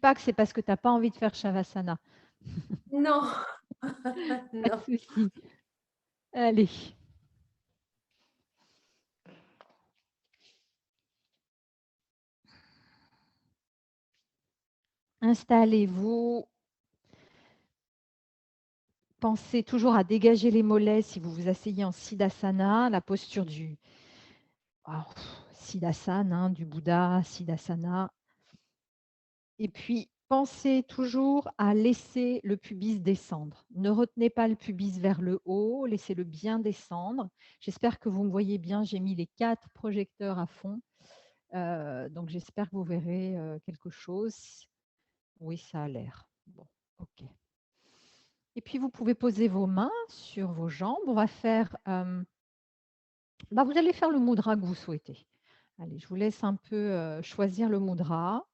pas que c'est parce que tu n'as pas envie de faire Shavasana. Non. Pas de Non. souci. Allez. Installez-vous. Pensez toujours à dégager les mollets si vous vous asseyez en Siddhasana, la posture du Siddhasana, hein, du Bouddha, Siddhasana. Et puis, pensez toujours à laisser le pubis descendre. Ne retenez pas le pubis vers le haut, laissez-le bien descendre. J'espère que vous me voyez bien, j'ai mis les 4 projecteurs à fond. Donc, j'espère que vous verrez quelque chose. Oui, ça a l'air. Bon, ok. Et puis, vous pouvez poser vos mains sur vos jambes. On va faire... vous allez faire le mudra que vous souhaitez. Allez, je vous laisse un peu choisir le mudra.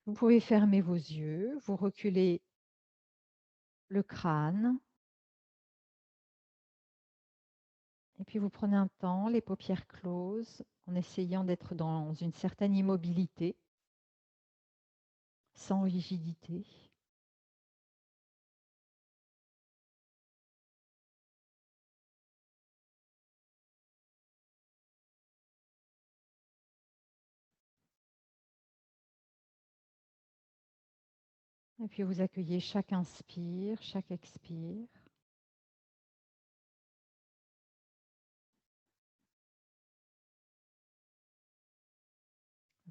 Vous pouvez fermer vos yeux, vous reculez le crâne. Et puis vous prenez un temps, les paupières closes, en essayant d'être dans une certaine immobilité, sans rigidité. Et puis vous accueillez chaque inspire, chaque expire.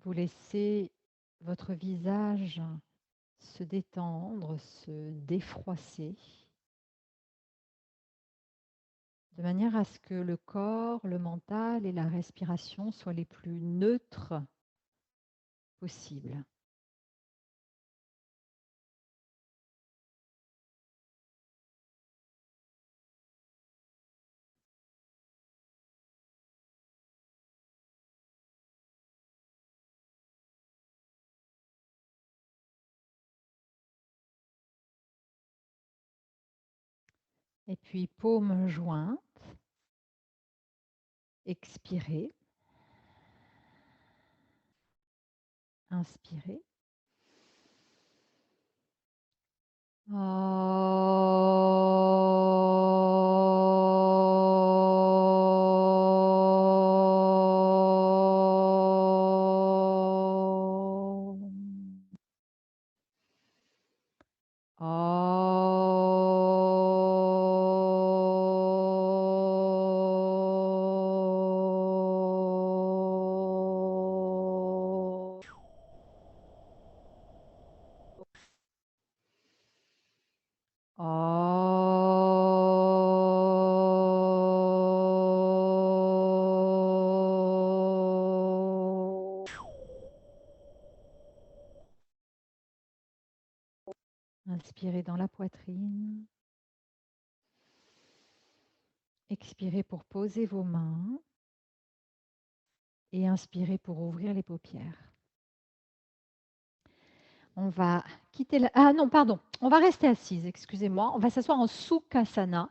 Vous laissez votre visage se détendre, se défroisser, de manière à ce que le corps, le mental et la respiration soient les plus neutres possibles. Et puis paumes jointes, expirez, inspirez. Inspirez dans la poitrine. Expirez pour poser vos mains. Et inspirez pour ouvrir les paupières. On va quitter la... Ah non, pardon. On va rester assise, excusez-moi. On va s'asseoir en Sukhasana.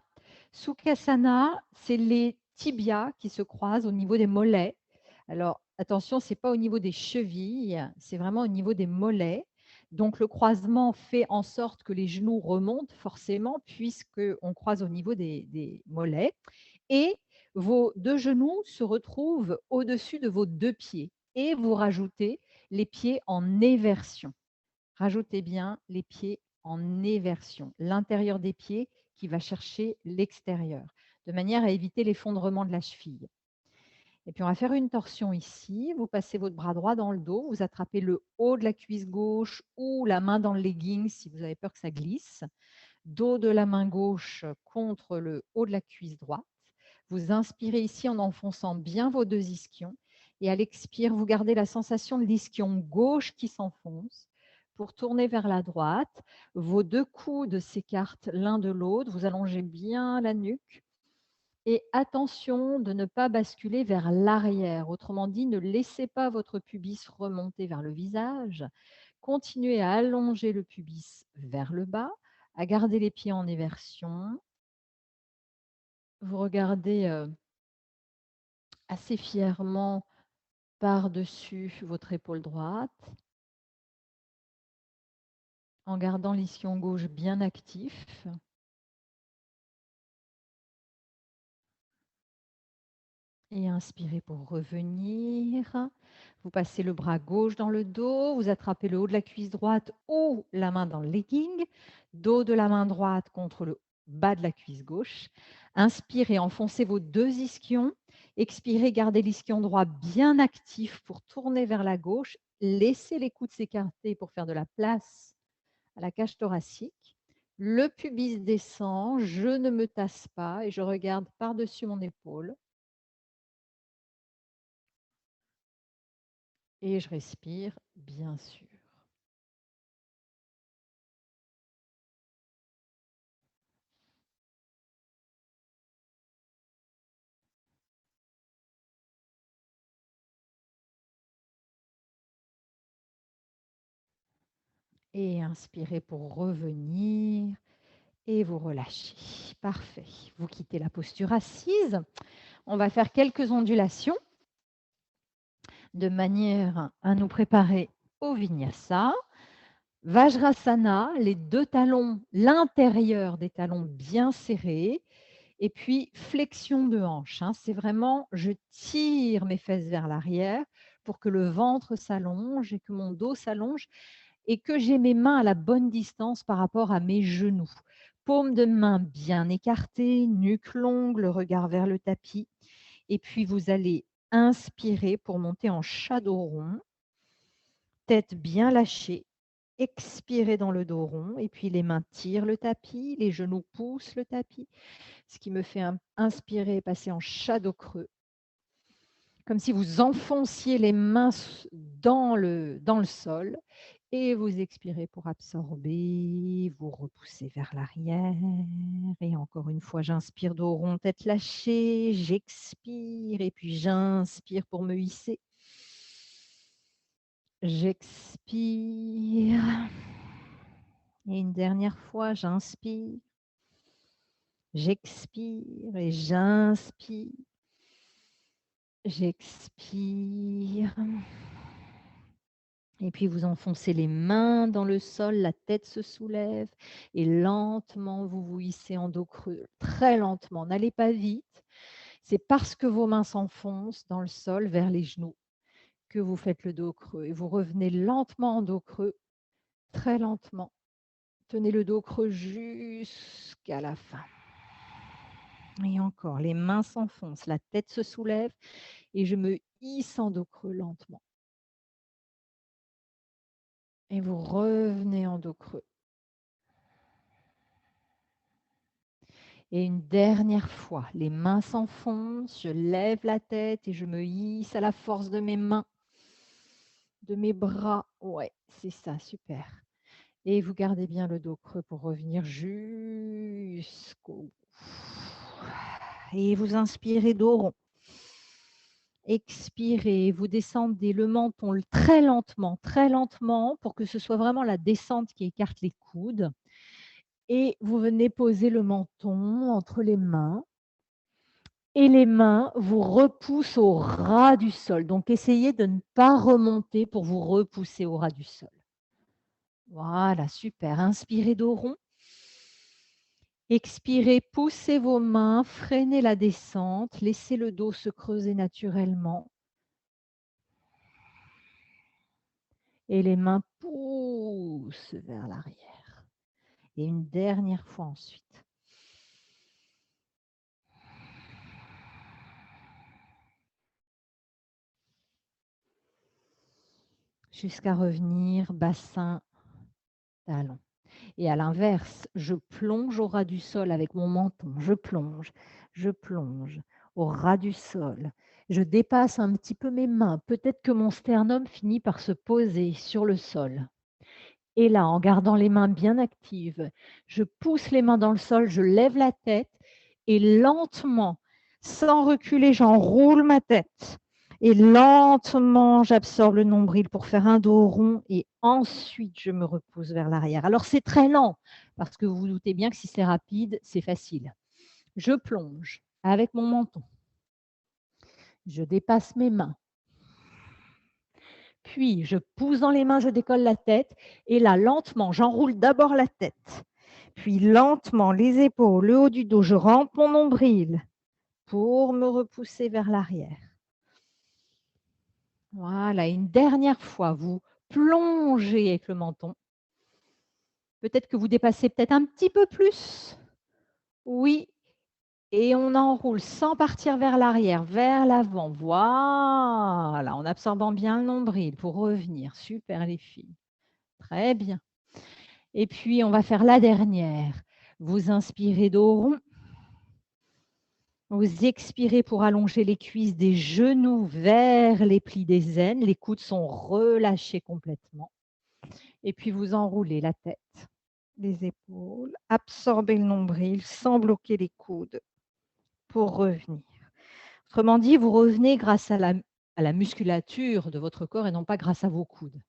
Sukhasana, c'est les tibias qui se croisent au niveau des mollets. Alors, attention, ce n'est pas au niveau des chevilles, c'est vraiment au niveau des mollets. Donc, le croisement fait en sorte que les genoux remontent forcément puisqu'on croise au niveau des mollets. Et vos 2 genoux se retrouvent au-dessus de vos 2 pieds. Et vous rajoutez les pieds en éversion. Rajoutez bien les pieds en éversion, l'intérieur des pieds qui va chercher l'extérieur, de manière à éviter l'effondrement de la cheville. Et puis on va faire une torsion ici. Vous passez votre bras droit dans le dos, vous attrapez le haut de la cuisse gauche ou la main dans le legging si vous avez peur que ça glisse. Dos de la main gauche contre le haut de la cuisse droite. Vous inspirez ici en enfonçant bien vos 2 ischions. Et à l'expire, vous gardez la sensation de l'ischion gauche qui s'enfonce. Pour tourner vers la droite, vos 2 coudes s'écartent l'un de l'autre. Vous allongez bien la nuque. Et attention de ne pas basculer vers l'arrière. Autrement dit, ne laissez pas votre pubis remonter vers le visage. Continuez à allonger le pubis vers le bas, à garder les pieds en éversion. Vous regardez assez fièrement par-dessus votre épaule droite. en gardant l'ischio gauche bien actif. Et inspirez pour revenir. Vous passez le bras gauche dans le dos, vous attrapez le haut de la cuisse droite ou la main dans le legging, dos de la main droite contre le bas de la cuisse gauche. Inspirez, enfoncez vos deux ischions. Expirez, gardez l'ischion droit bien actif pour tourner vers la gauche. Laissez les coudes s'écarter pour faire de la place à la cage thoracique. Le pubis descend, je ne me tasse pas et je regarde par-dessus mon épaule. Et je respire, bien sûr. Et inspirez pour revenir. Et vous relâchez. Parfait. Vous quittez la posture assise. On va faire quelques ondulations de manière à nous préparer au vinyasa. Vajrasana, les deux talons, l'intérieur des talons bien serrés. Et puis, flexion de hanche. C'est vraiment, je tire mes fesses vers l'arrière pour que le ventre s'allonge et que mon dos s'allonge et que j'ai mes mains à la bonne distance par rapport à mes genoux. Paume de main bien écartée, nuque longue, le regard vers le tapis. Et puis, vous allez inspirer pour monter en chat dos rond. Tête bien lâchée. Expirez dans le dos rond. Et puis, les mains tirent le tapis, les genoux poussent le tapis. Ce qui me fait inspirer et passer en chat dos creux. Comme si vous enfonciez les mains dans le sol. Et vous expirez pour absorber, vous repoussez vers l'arrière. Et encore une fois, j'inspire dos rond, tête lâchée. J'expire et puis j'inspire pour me hisser. J'expire. Et une dernière fois, j'inspire. J'expire et j'inspire. J'expire. Et puis vous enfoncez les mains dans le sol, la tête se soulève et lentement vous vous hissez en dos creux, très lentement. N'allez pas vite. C'est parce que vos mains s'enfoncent dans le sol vers les genoux que vous faites le dos creux. Et vous revenez lentement en dos creux, très lentement. Tenez le dos creux jusqu'à la fin. Et encore, les mains s'enfoncent, la tête se soulève et je me hisse en dos creux lentement. Et vous revenez en dos creux. Et une dernière fois, les mains s'enfoncent, je lève la tête et je me hisse à la force de mes mains, de mes bras. Ouais, c'est ça, super. Et vous gardez bien le dos creux pour revenir jusqu'au bout. Et vous inspirez dos rond. Expirez, vous descendez le menton très lentement pour que ce soit vraiment la descente qui écarte les coudes. Et vous venez poser le menton entre les mains. Et les mains vous repoussent au ras du sol. Donc, essayez de ne pas remonter pour vous repousser au ras du sol. Voilà, super. Inspirez dos rond. Expirez, poussez vos mains, freinez la descente, laissez le dos se creuser naturellement. Et les mains poussent vers l'arrière. Et une dernière fois ensuite. Jusqu'à revenir bassin, talon. Et à l'inverse, je plonge au ras du sol avec mon menton. Je plonge au ras du sol. Je dépasse un petit peu mes mains. Peut-être que mon sternum finit par se poser sur le sol. Et là, en gardant les mains bien actives, je pousse les mains dans le sol, je lève la tête et lentement, sans reculer, j'enroule ma tête. Et lentement, j'absorbe le nombril pour faire un dos rond et ensuite, je me repousse vers l'arrière. Alors, c'est très lent parce que vous vous doutez bien que si c'est rapide, c'est facile. Je plonge avec mon menton. Je dépasse mes mains. Puis, je pousse dans les mains, je décolle la tête. Et là, lentement, j'enroule d'abord la tête. Puis, lentement, les épaules, le haut du dos, je rentre mon nombril pour me repousser vers l'arrière. Voilà, une dernière fois, vous plongez avec le menton. Peut-être que vous dépassez peut-être un petit peu plus. Oui. Et on enroule sans partir vers l'arrière, vers l'avant. Voilà, en absorbant bien le nombril pour revenir. Super les filles. Très bien. Et puis, on va faire la dernière. Vous inspirez dos rond. Vous expirez pour allonger les cuisses des genoux vers les plis des aines. Les coudes sont relâchés complètement. Et puis, vous enroulez la tête, les épaules. Absorbez le nombril sans bloquer les coudes pour revenir. Autrement dit, vous revenez grâce à la musculature de votre corps et non pas grâce à vos coudes.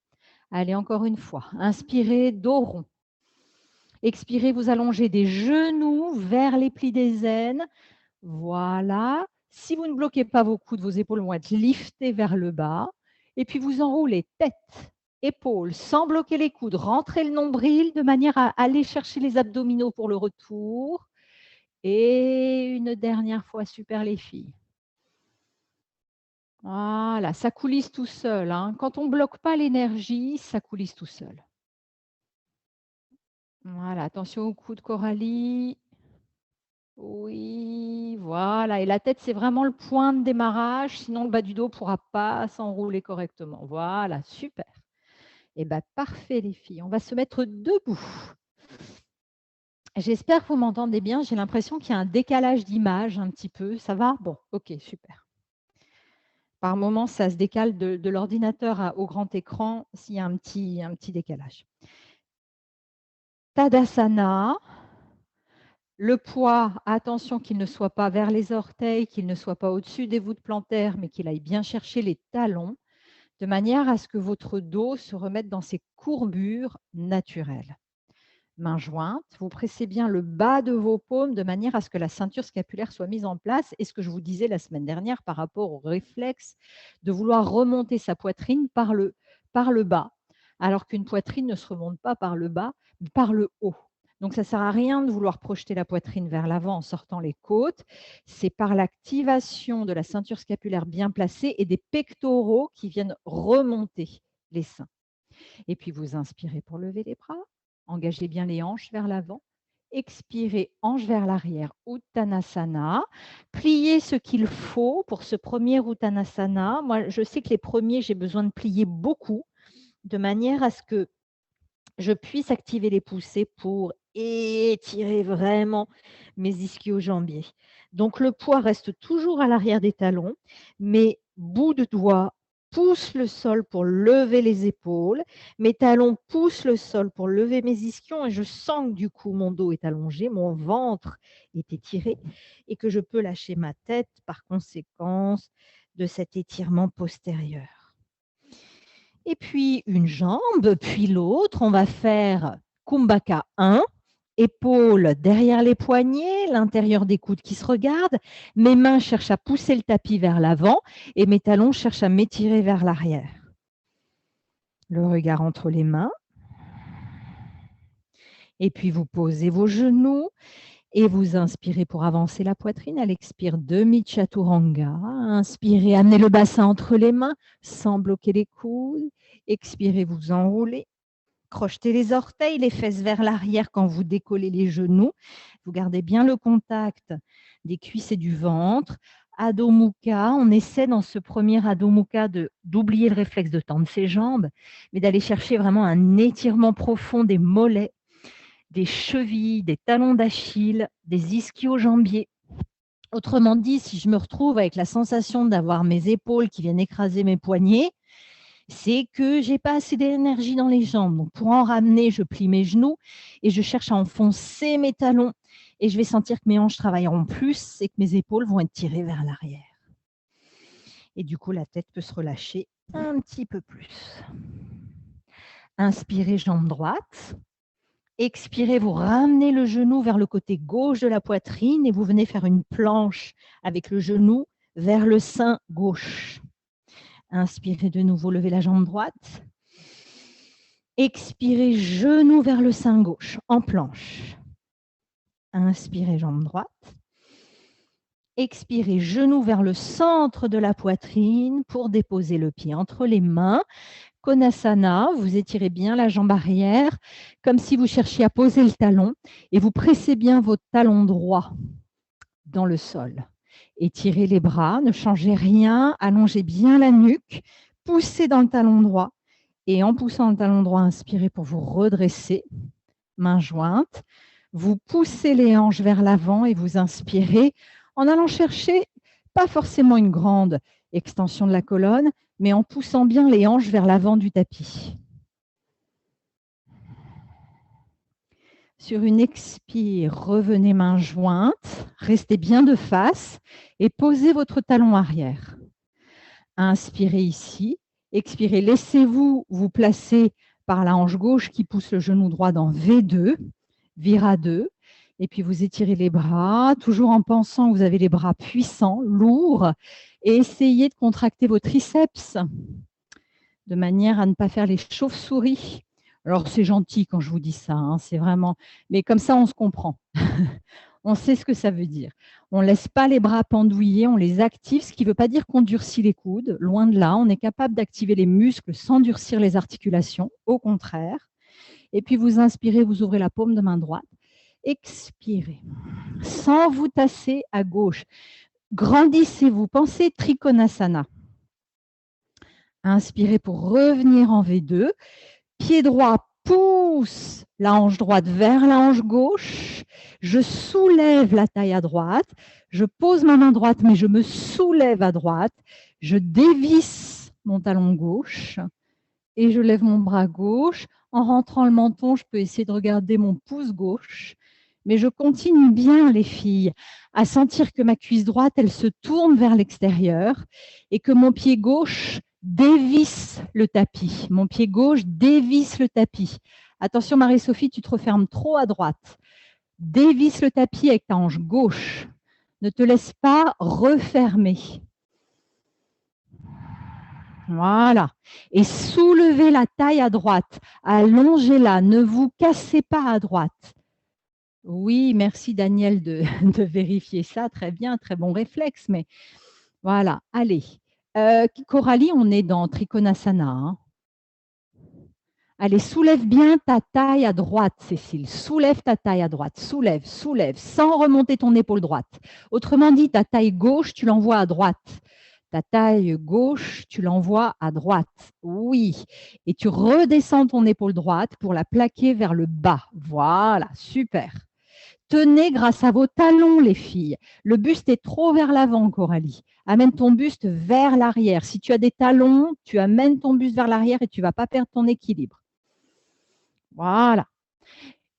Allez, encore une fois. Inspirez, dos rond. Expirez, vous allongez des genoux vers les plis des aines. Voilà. Si vous ne bloquez pas vos coudes, vos épaules vont être liftées vers le bas. Et puis, vous enroulez tête, épaules, sans bloquer les coudes. Rentrez le nombril de manière à aller chercher les abdominaux pour le retour. Et une dernière fois, super les filles. Voilà, ça coulisse tout seul, hein. Quand on ne bloque pas l'énergie, ça coulisse tout seul. Voilà, attention au coude, Coralie. Oui, voilà. Et la tête, c'est vraiment le point de démarrage, sinon le bas du dos ne pourra pas s'enrouler correctement. Voilà, super. Eh bien, parfait les filles. On va se mettre debout. J'espère que vous m'entendez bien. J'ai l'impression qu'il y a un décalage d'image un petit peu. Ça va? Bon, ok, super. Par moment, ça se décale de l'ordinateur au grand écran s'il y a un petit décalage. Tadasana. Le poids, attention qu'il ne soit pas vers les orteils, qu'il ne soit pas au-dessus des voûtes plantaires, mais qu'il aille bien chercher les talons, de manière à ce que votre dos se remette dans ses courbures naturelles. Mains jointes, vous pressez bien le bas de vos paumes de manière à ce que la ceinture scapulaire soit mise en place. Et ce que je vous disais la semaine dernière par rapport au réflexe de vouloir remonter sa poitrine par le bas, alors qu'une poitrine ne se remonte pas par le bas, mais par le haut. Donc, ça ne sert à rien de vouloir projeter la poitrine vers l'avant en sortant les côtes. C'est par l'activation de la ceinture scapulaire bien placée et des pectoraux qui viennent remonter les seins. Et puis, vous inspirez pour lever les bras. Engagez bien les hanches vers l'avant. Expirez, hanches vers l'arrière, Uttanasana. Pliez ce qu'il faut pour ce premier Uttanasana. Moi, je sais que les premiers, j'ai besoin de plier beaucoup, de manière à ce que je puisse activer les poussées pour étirer vraiment mes ischio-jambiers. Donc, le poids reste toujours à l'arrière des talons, mais bout de doigt pousse le sol pour lever les épaules. Mes talons poussent le sol pour lever mes ischions et je sens que du coup, mon dos est allongé, mon ventre est étiré et que je peux lâcher ma tête par conséquence de cet étirement postérieur. Et puis une jambe, puis l'autre. On va faire Kumbhaka 1, épaules derrière les poignets, l'intérieur des coudes qui se regardent. Mes mains cherchent à pousser le tapis vers l'avant et mes talons cherchent à m'étirer vers l'arrière. Le regard entre les mains. Et puis vous posez vos genoux et vous inspirez pour avancer la poitrine. À l'expire, demi-chaturanga. Inspirez, amenez le bassin entre les mains sans bloquer les coudes. Expirez, vous enroulez. Crochetez les orteils, les fesses vers l'arrière quand vous décollez les genoux. Vous gardez bien le contact des cuisses et du ventre. Adho Mukha, on essaie dans ce premier Adho Mukha d'oublier le réflexe de tendre ses jambes, mais d'aller chercher vraiment un étirement profond des mollets, des chevilles, des talons d'Achille, des ischio-jambiers. Autrement dit, si je me retrouve avec la sensation d'avoir mes épaules qui viennent écraser mes poignets, c'est que je n'ai pas assez d'énergie dans les jambes. Donc, pour en ramener, je plie mes genoux et je cherche à enfoncer mes talons. Et je vais sentir que mes hanches travailleront plus et que mes épaules vont être tirées vers l'arrière. Et du coup, la tête peut se relâcher un petit peu plus. Inspirez, jambe droite. Expirez, vous ramenez le genou vers le côté gauche de la poitrine et vous venez faire une planche avec le genou vers le sein gauche. Inspirez de nouveau, levez la jambe droite. Expirez, genou vers le sein gauche, en planche. Inspirez, jambe droite. Expirez, genou vers le centre de la poitrine pour déposer le pied entre les mains. Konasana, vous étirez bien la jambe arrière, comme si vous cherchiez à poser le talon et vous pressez bien votre talon droit dans le sol. Étirez les bras, ne changez rien, allongez bien la nuque, poussez dans le talon droit et en poussant le talon droit, inspirez pour vous redresser, mains jointes. Vous poussez les hanches vers l'avant et vous inspirez en allant chercher pas forcément une grande extension de la colonne, mais en poussant bien les hanches vers l'avant du tapis. Sur une expire, revenez mains jointes, restez bien de face et posez votre talon arrière. Inspirez ici, expirez, laissez-vous vous placer par la hanche gauche qui pousse le genou droit dans V2, Vira 2, et puis vous étirez les bras, toujours en pensant que vous avez les bras puissants, lourds, et essayez de contracter vos triceps de manière à ne pas faire les chauves-souris. Alors, c'est gentil quand je vous dis ça, hein, c'est vraiment… Mais comme ça, on se comprend. On sait ce que ça veut dire. On ne laisse pas les bras pendouillés, on les active, ce qui ne veut pas dire qu'on durcit les coudes. Loin de là, on est capable d'activer les muscles sans durcir les articulations, au contraire. Et puis, vous inspirez, vous ouvrez la paume de main droite. Expirez, sans vous tasser à gauche. Grandissez-vous, pensez Trikonasana. Inspirez pour revenir en V2. Pied droit pousse la hanche droite vers la hanche gauche. Je soulève la taille à droite. Je pose ma main droite, mais je me soulève à droite. Je dévisse mon talon gauche et je lève mon bras gauche. En rentrant le menton, je peux essayer de regarder mon pouce gauche. Mais je continue bien, les filles, à sentir que ma cuisse droite, elle se tourne vers l'extérieur et que mon pied gauche dévisse le tapis. Mon pied gauche dévisse le tapis. Attention, Marie-Sophie, tu te refermes trop à droite. Dévisse le tapis avec ta hanche gauche. Ne te laisse pas refermer. Voilà. Et soulevez la taille à droite. Allongez-la. Ne vous cassez pas à droite. Oui, merci Daniel de vérifier ça. Très bien, très bon réflexe. Mais voilà, allez. Coralie, on est dans Trikonasana. Hein. Allez, soulève bien ta taille à droite, Cécile. Soulève ta taille à droite. Soulève, soulève, sans remonter ton épaule droite. Autrement dit, ta taille gauche, tu l'envoies à droite. Ta taille gauche, tu l'envoies à droite. Oui. Et tu redescends ton épaule droite pour la plaquer vers le bas. Voilà, super. Tenez grâce à vos talons, les filles. Le buste est trop vers l'avant, Coralie. Amène ton buste vers l'arrière. Si tu as des talons, tu amènes ton buste vers l'arrière et tu ne vas pas perdre ton équilibre. Voilà.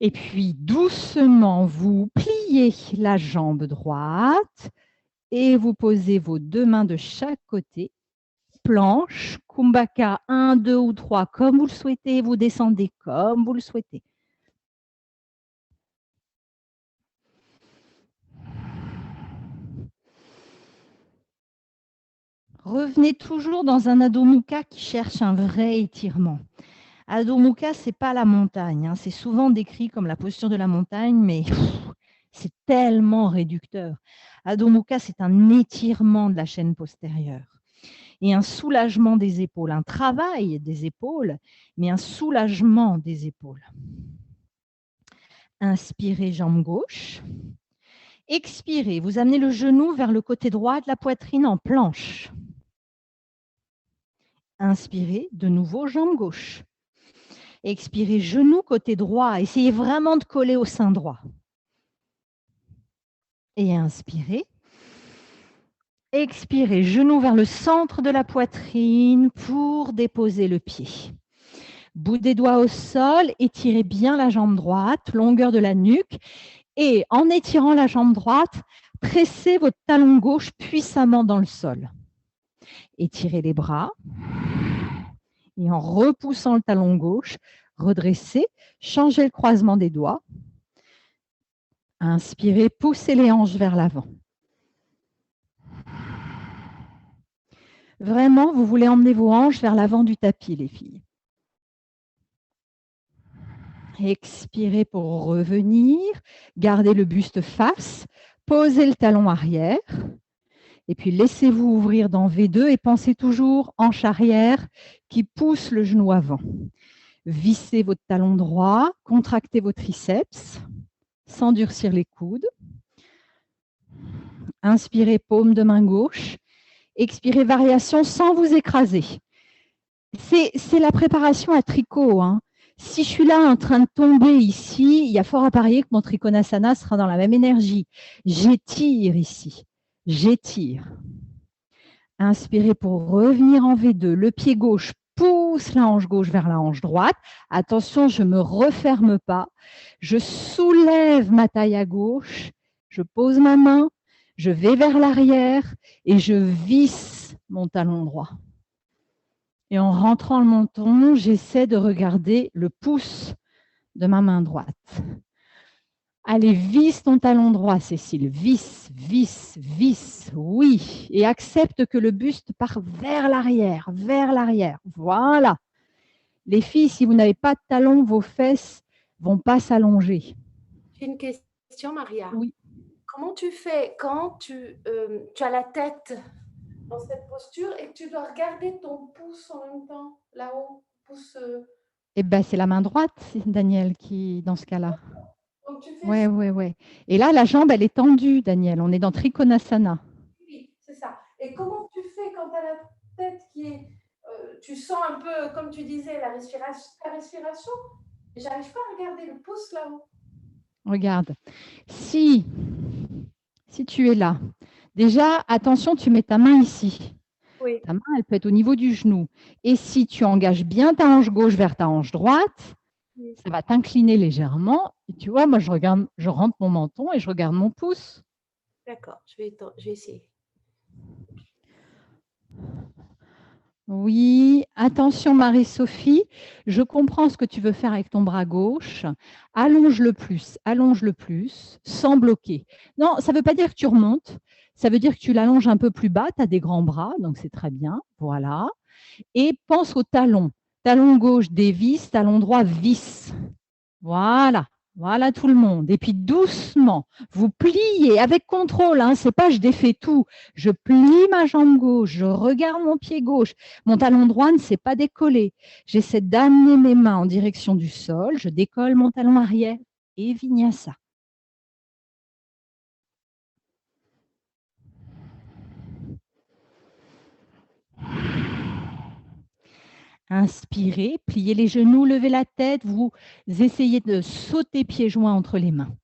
Et puis, doucement, vous pliez la jambe droite et vous posez vos deux mains de chaque côté. Planche, Kumbhaka 1, 2 ou 3, comme vous le souhaitez. Vous descendez comme vous le souhaitez. Revenez toujours dans un Adho Mukha qui cherche un vrai étirement. Adho Mukha, ce n'est pas la montagne. Hein. C'est souvent décrit comme la posture de la montagne, mais c'est tellement réducteur. Adho Mukha, c'est un étirement de la chaîne postérieure et un soulagement des épaules. Un travail des épaules, mais un soulagement des épaules. Inspirez, jambe gauche. Expirez, vous amenez le genou vers le côté droit de la poitrine en planche. Inspirez, de nouveau, jambe gauche. Expirez, genou côté droit. Essayez vraiment de coller au sein droit. Et inspirez. Expirez, genou vers le centre de la poitrine pour déposer le pied. Bout des doigts au sol, étirez bien la jambe droite, longueur de la nuque. Et en étirant la jambe droite, pressez votre talon gauche puissamment dans le sol. Étirez les bras. Et en repoussant le talon gauche, redressez, changez le croisement des doigts. Inspirez, poussez les hanches vers l'avant. Vraiment, vous voulez emmener vos hanches vers l'avant du tapis, les filles. Expirez pour revenir. Gardez le buste face. Posez le talon arrière. Et puis, laissez-vous ouvrir dans V2 et pensez toujours hanche arrière qui pousse le genou avant. Vissez votre talon droit, contractez vos triceps sans durcir les coudes. Inspirez, paume de main gauche. Expirez, variation sans vous écraser. C'est la préparation à tricot. Hein. Si je suis là en train de tomber ici, il y a fort à parier que mon Trikonasana sera dans la même énergie. J'étire ici. J'étire. Inspirez pour revenir en V2. Le pied gauche pousse la hanche gauche vers la hanche droite. Attention, je ne me referme pas. Je soulève ma taille à gauche. Je pose ma main. Je vais vers l'arrière et je visse mon talon droit. Et en rentrant le menton, j'essaie de regarder le pouce de ma main droite. Allez, visse ton talon droit, Cécile. Visse, visse, visse. Oui. Et accepte que le buste part vers l'arrière, vers l'arrière. Voilà. Les filles, si vous n'avez pas de talon, vos fesses ne vont pas s'allonger. J'ai une question, Maria. Oui. Comment tu fais quand tu as la tête dans cette posture et que tu dois regarder ton pouce en même temps, là-haut, pouce... Eh bien, c'est la main droite, Daniel, qui, dans ce cas-là. Donc, tu fais Oui, oui, oui. Et là, la jambe, elle est tendue, Daniel. On est dans Trikonasana. Oui, c'est ça. Et comment tu fais quand tu as la tête qui est... tu sens un peu, comme tu disais, la respiration. J'arrive pas à regarder le pouce là-haut. Regarde. Si tu es là, déjà, attention, tu mets ta main ici. Oui. Ta main, elle peut être au niveau du genou. Et si tu engages bien ta hanche gauche vers ta hanche droite, oui, ça va t'incliner légèrement. Et tu vois, moi, je rentre mon menton et je regarde mon pouce. D'accord, je vais essayer. Oui, attention Marie-Sophie, je comprends ce que tu veux faire avec ton bras gauche. Allonge-le plus, sans bloquer. Non, ça ne veut pas dire que tu remontes, ça veut dire que tu l'allonges un peu plus bas, tu as des grands bras, donc c'est très bien, voilà. Et pense au talon. Talon gauche dévisse, talon droit visse. Voilà. Voilà tout le monde. Et puis doucement, vous pliez avec contrôle. Hein, c'est pas je défais tout. Je plie ma jambe gauche, je regarde mon pied gauche. Mon talon droit ne s'est pas décollé. J'essaie d'amener mes mains en direction du sol. Je décolle mon talon arrière et vinyasa. Inspirez, pliez les genoux, levez la tête. Vous essayez de sauter pieds joints entre les mains.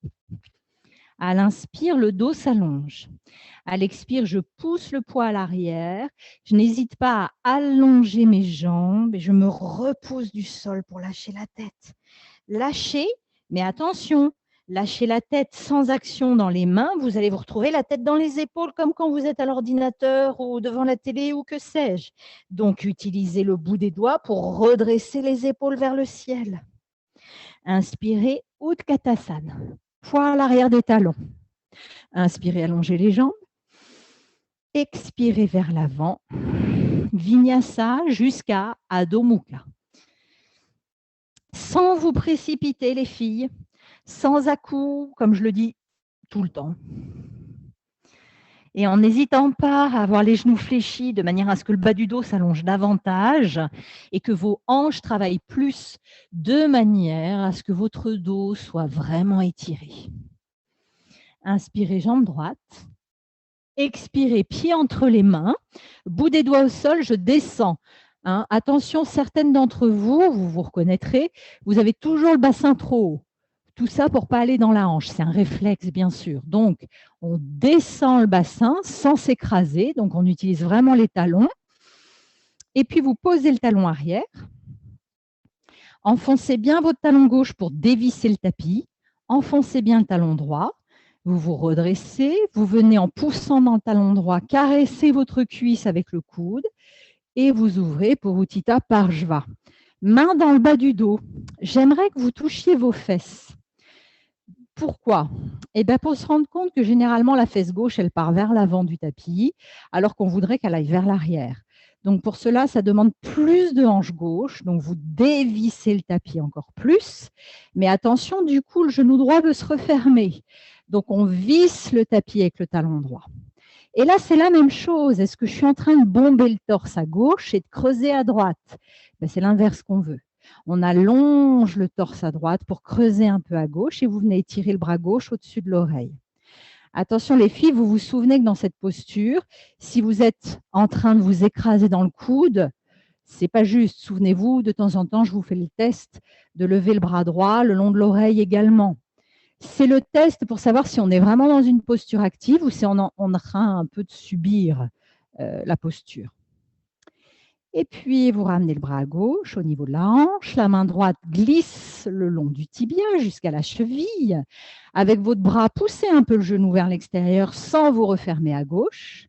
À l'inspire, le dos s'allonge. À l'expire, je pousse le poids à l'arrière. Je n'hésite pas à allonger mes jambes et je me repose du sol pour lâcher la tête. Lâchez, mais attention, lâchez la tête sans action dans les mains. Vous allez vous retrouver la tête dans les épaules comme quand vous êtes à l'ordinateur ou devant la télé ou que sais-je. Donc, utilisez le bout des doigts pour redresser les épaules vers le ciel. Inspirez, Utkatasana. Poids à l'arrière des talons. Inspirez, allongez les jambes. Expirez vers l'avant. Vinyasa jusqu'à Adho Mukha. Sans vous précipiter, les filles. Sans à-coups, comme je le dis tout le temps. Et en n'hésitant pas à avoir les genoux fléchis de manière à ce que le bas du dos s'allonge davantage et que vos hanches travaillent plus de manière à ce que votre dos soit vraiment étiré. Inspirez, jambe droite. Expirez, pied entre les mains. Bout des doigts au sol, je descends. Hein, attention, certaines d'entre vous, vous vous reconnaîtrez, vous avez toujours le bassin trop haut. Tout ça pour ne pas aller dans la hanche. C'est un réflexe, bien sûr. Donc, on descend le bassin sans s'écraser. Donc, on utilise vraiment les talons. Et puis, vous posez le talon arrière. Enfoncez bien votre talon gauche pour dévisser le tapis. Enfoncez bien le talon droit. Vous vous redressez. Vous venez en poussant dans le talon droit, caresser votre cuisse avec le coude. Et vous ouvrez pour Utthita Parshva. Main dans le bas du dos. J'aimerais que vous touchiez vos fesses. Pourquoi? Eh bien, pour se rendre compte que généralement, la fesse gauche, elle part vers l'avant du tapis, alors qu'on voudrait qu'elle aille vers l'arrière. Donc, pour cela, ça demande plus de hanche gauche. Donc, vous dévissez le tapis encore plus. Mais attention, du coup, le genou droit veut se refermer. Donc, on visse le tapis avec le talon droit. Et là, c'est la même chose. Est-ce que je suis en train de bomber le torse à gauche et de creuser à droite? Ben, c'est l'inverse qu'on veut. On allonge le torse à droite pour creuser un peu à gauche et vous venez étirer le bras gauche au-dessus de l'oreille. Attention les filles, vous vous souvenez que dans cette posture, si vous êtes en train de vous écraser dans le coude, c'est pas juste. Souvenez-vous, de temps en temps, je vous fais le test de lever le bras droit le long de l'oreille également. C'est le test pour savoir si on est vraiment dans une posture active ou si on est en train un peu de subir la posture. Et puis, vous ramenez le bras à gauche au niveau de la hanche. La main droite glisse le long du tibia jusqu'à la cheville. Avec votre bras, poussez un peu le genou vers l'extérieur sans vous refermer à gauche.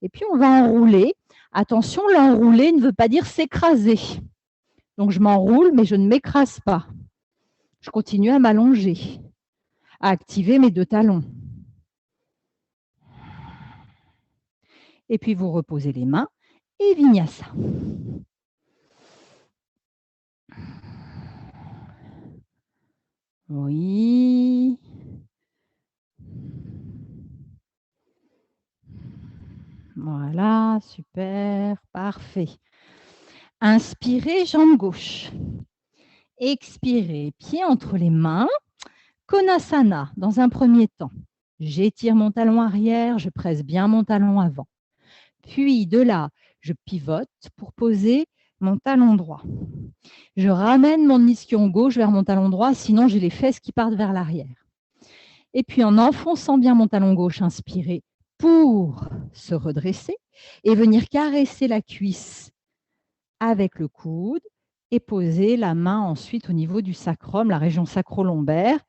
Et puis, on va enrouler. Attention, l'enrouler ne veut pas dire s'écraser. Donc, je m'enroule, mais je ne m'écrase pas. Je continue à m'allonger, à activer mes 2 talons. Et puis, vous reposez les mains et vinyasa. Oui. Voilà, super, parfait. Inspirez, jambe gauche. Expirez, pied entre les mains. Konasana, dans un premier temps. J'étire mon talon arrière, je presse bien mon talon avant. Puis, de là, je pivote pour poser mon talon droit. Je ramène mon ischion gauche vers mon talon droit, sinon j'ai les fesses qui partent vers l'arrière. Et puis, en enfonçant bien mon talon gauche, inspirez pour se redresser et venir caresser la cuisse avec le coude et poser la main ensuite au niveau du sacrum, la région sacro-lombaire,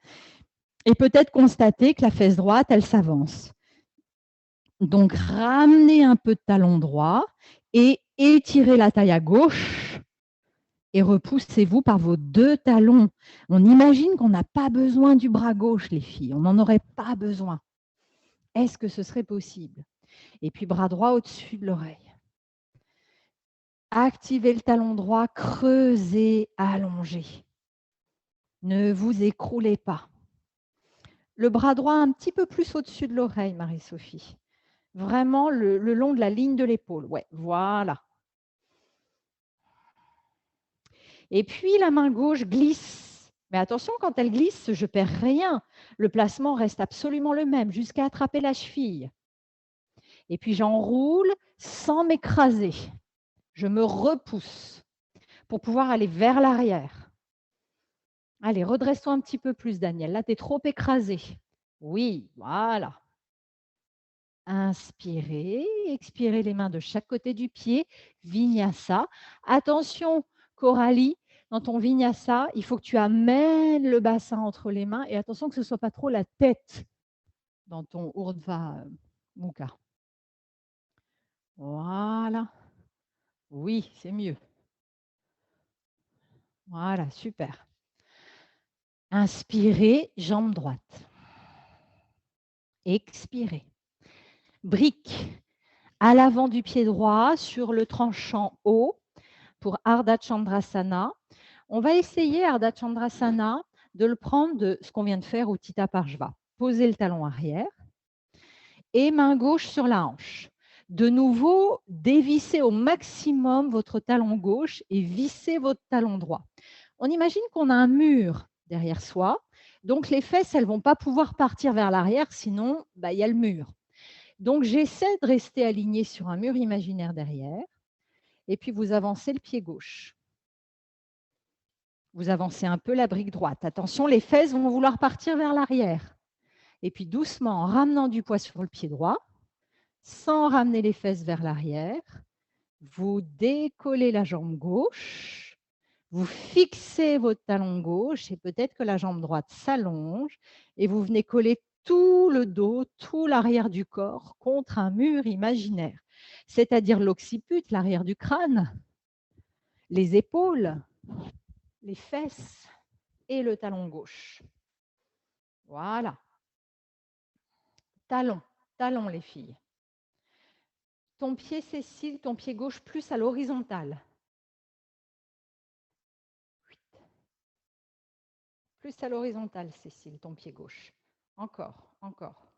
et peut-être constater que la fesse droite, elle s'avance. Donc, ramenez un peu de talon droit et étirez la taille à gauche et repoussez-vous par vos 2 talons. On imagine qu'on n'a pas besoin du bras gauche, les filles. On n'en aurait pas besoin. Est-ce que ce serait possible? Et puis, bras droit au-dessus de l'oreille. Activez le talon droit, creusez, allongez. Ne vous écroulez pas. Le bras droit un petit peu plus au-dessus de l'oreille, Marie-Sophie. Vraiment le long de la ligne de l'épaule. Ouais, voilà. Et puis, la main gauche glisse. Mais attention, quand elle glisse, je ne perds rien. Le placement reste absolument le même, jusqu'à attraper la cheville. Et puis, j'enroule sans m'écraser. Je me repousse pour pouvoir aller vers l'arrière. Allez, redresse-toi un petit peu plus, Daniel. Là, tu es trop écrasé. Oui, voilà. Inspirez, expirez les mains de chaque côté du pied. Vinyasa. Attention, Coralie, dans ton vinyasa, il faut que tu amènes le bassin entre les mains et attention que ce ne soit pas trop la tête dans ton Urdhva Mukha. Voilà. Oui, c'est mieux. Voilà, super. Inspirez, jambe droite. Expirez. Brique à l'avant du pied droit sur le tranchant haut pour Ardha Chandrasana. On va essayer Ardha Chandrasana de le prendre de ce qu'on vient de faire au Thita Parshva. Posez le talon arrière et main gauche sur la hanche. De nouveau, dévissez au maximum votre talon gauche et vissez votre talon droit. On imagine qu'on a un mur derrière soi, donc les fesses, elles ne vont pas pouvoir partir vers l'arrière, sinon, il y a le mur. Donc, j'essaie de rester aligné sur un mur imaginaire derrière, et puis vous avancez le pied gauche. Vous avancez un peu la brique droite. Attention, les fesses vont vouloir partir vers l'arrière. Et puis doucement, en ramenant du poids sur le pied droit, sans ramener les fesses vers l'arrière, vous décollez la jambe gauche, vous fixez votre talon gauche et peut-être que la jambe droite s'allonge et vous venez coller tout le dos, tout l'arrière du corps contre un mur imaginaire, c'est-à-dire l'occiput, l'arrière du crâne, les épaules, les fesses et le talon gauche. Voilà. Talon, talon les filles. ton pied, Cécile, ton pied gauche plus à l'horizontale. Plus à l'horizontale, Cécile, ton pied gauche. Encore, encore.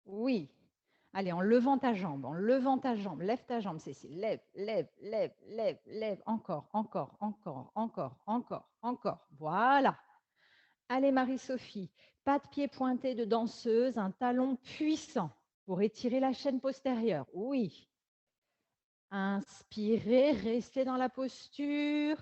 Oui. Allez, en levant ta jambe, en levant ta jambe. Lève ta jambe, Cécile. Lève, lève, lève, lève, lève. Encore, encore, encore, encore, encore, encore. Voilà. Allez, Marie-Sophie. Pas de pied pointé de danseuse, un talon puissant pour étirer la chaîne postérieure. Oui. Inspirez, restez dans la posture.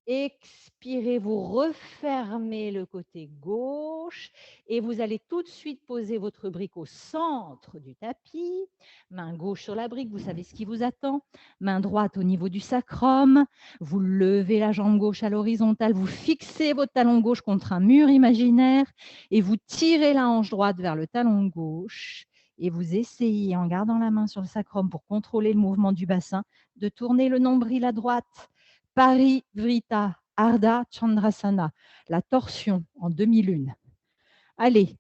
Expirez, vous refermez le côté gauche et vous allez tout de suite poser votre brique au centre du tapis. Main gauche sur la brique, vous savez ce qui vous attend. Main droite au niveau du sacrum. Vous levez la jambe gauche à l'horizontale, vous fixez votre talon gauche contre un mur imaginaire et vous tirez la hanche droite vers le talon gauche. Et vous essayez, en gardant la main sur le sacrum pour contrôler le mouvement du bassin, de tourner le nombril à droite. Parivrita Ardha Chandrasana, la torsion en demi-lune. Allez,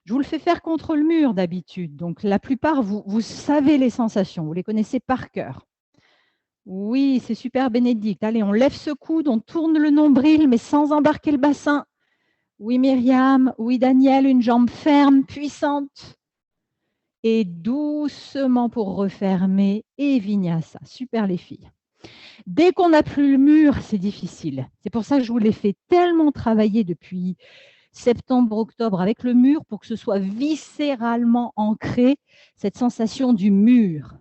je vous le fais faire contre le mur d'habitude. Donc, la plupart, vous savez les sensations, vous les connaissez par cœur. Oui, c'est super, Bénédicte. Allez, on lève ce coude, on tourne le nombril, mais sans embarquer le bassin. Oui, Myriam. Oui, Daniel, une jambe ferme, puissante. Et doucement pour refermer. Et Vinyasa. Super, les filles. Dès qu'on n'a plus le mur, c'est difficile. C'est pour ça que je vous l'ai fait tellement travailler depuis septembre, octobre avec le mur pour que ce soit viscéralement ancré, cette sensation du mur.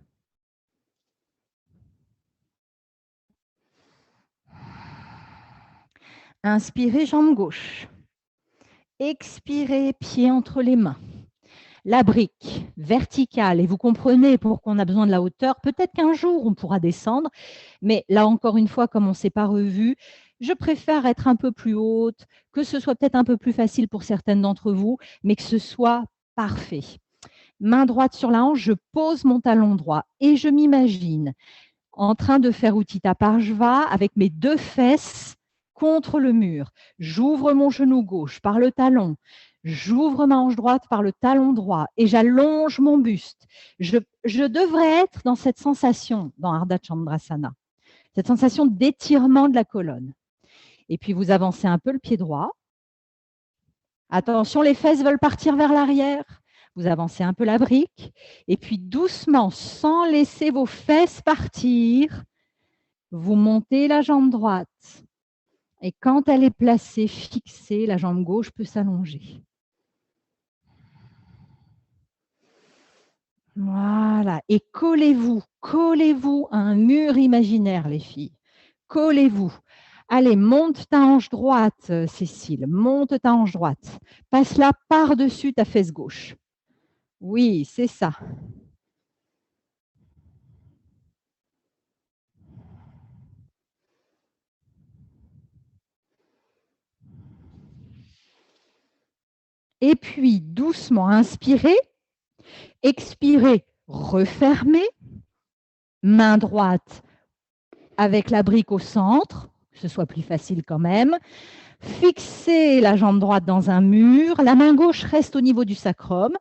Inspirez, jambe gauche. Expirez, pied entre les mains. La brique verticale, et vous comprenez pourquoi on a besoin de la hauteur. Peut-être qu'un jour, on pourra descendre, mais là, encore une fois, comme on ne s'est pas revu, je préfère être un peu plus haute, que ce soit peut-être un peu plus facile pour certaines d'entre vous, mais que ce soit parfait. Main droite sur la hanche, je pose mon talon droit et je m'imagine en train de faire Utthita Parshva avec mes deux fesses contre le mur. J'ouvre mon genou gauche par le talon. J'ouvre ma hanche droite par le talon droit et j'allonge mon buste. Je devrais être dans cette sensation dans Ardha Chandrasana, cette sensation d'étirement de la colonne. Et puis, vous avancez un peu le pied droit. Attention, les fesses veulent partir vers l'arrière. Vous avancez un peu la brique. Et puis, doucement, sans laisser vos fesses partir, vous montez la jambe droite. Et quand elle est placée, fixée, la jambe gauche peut s'allonger. Voilà. Et collez-vous à un mur imaginaire, les filles. Collez-vous. Allez, monte ta hanche droite, Cécile. Monte ta hanche droite. Passe-la par-dessus ta fesse gauche. Oui, c'est ça. Et puis, doucement, inspirez. Expirez, refermez. Main droite avec la brique au centre, que ce soit plus facile quand même. Fixez la jambe droite dans un mur, la main gauche reste au niveau du sacrum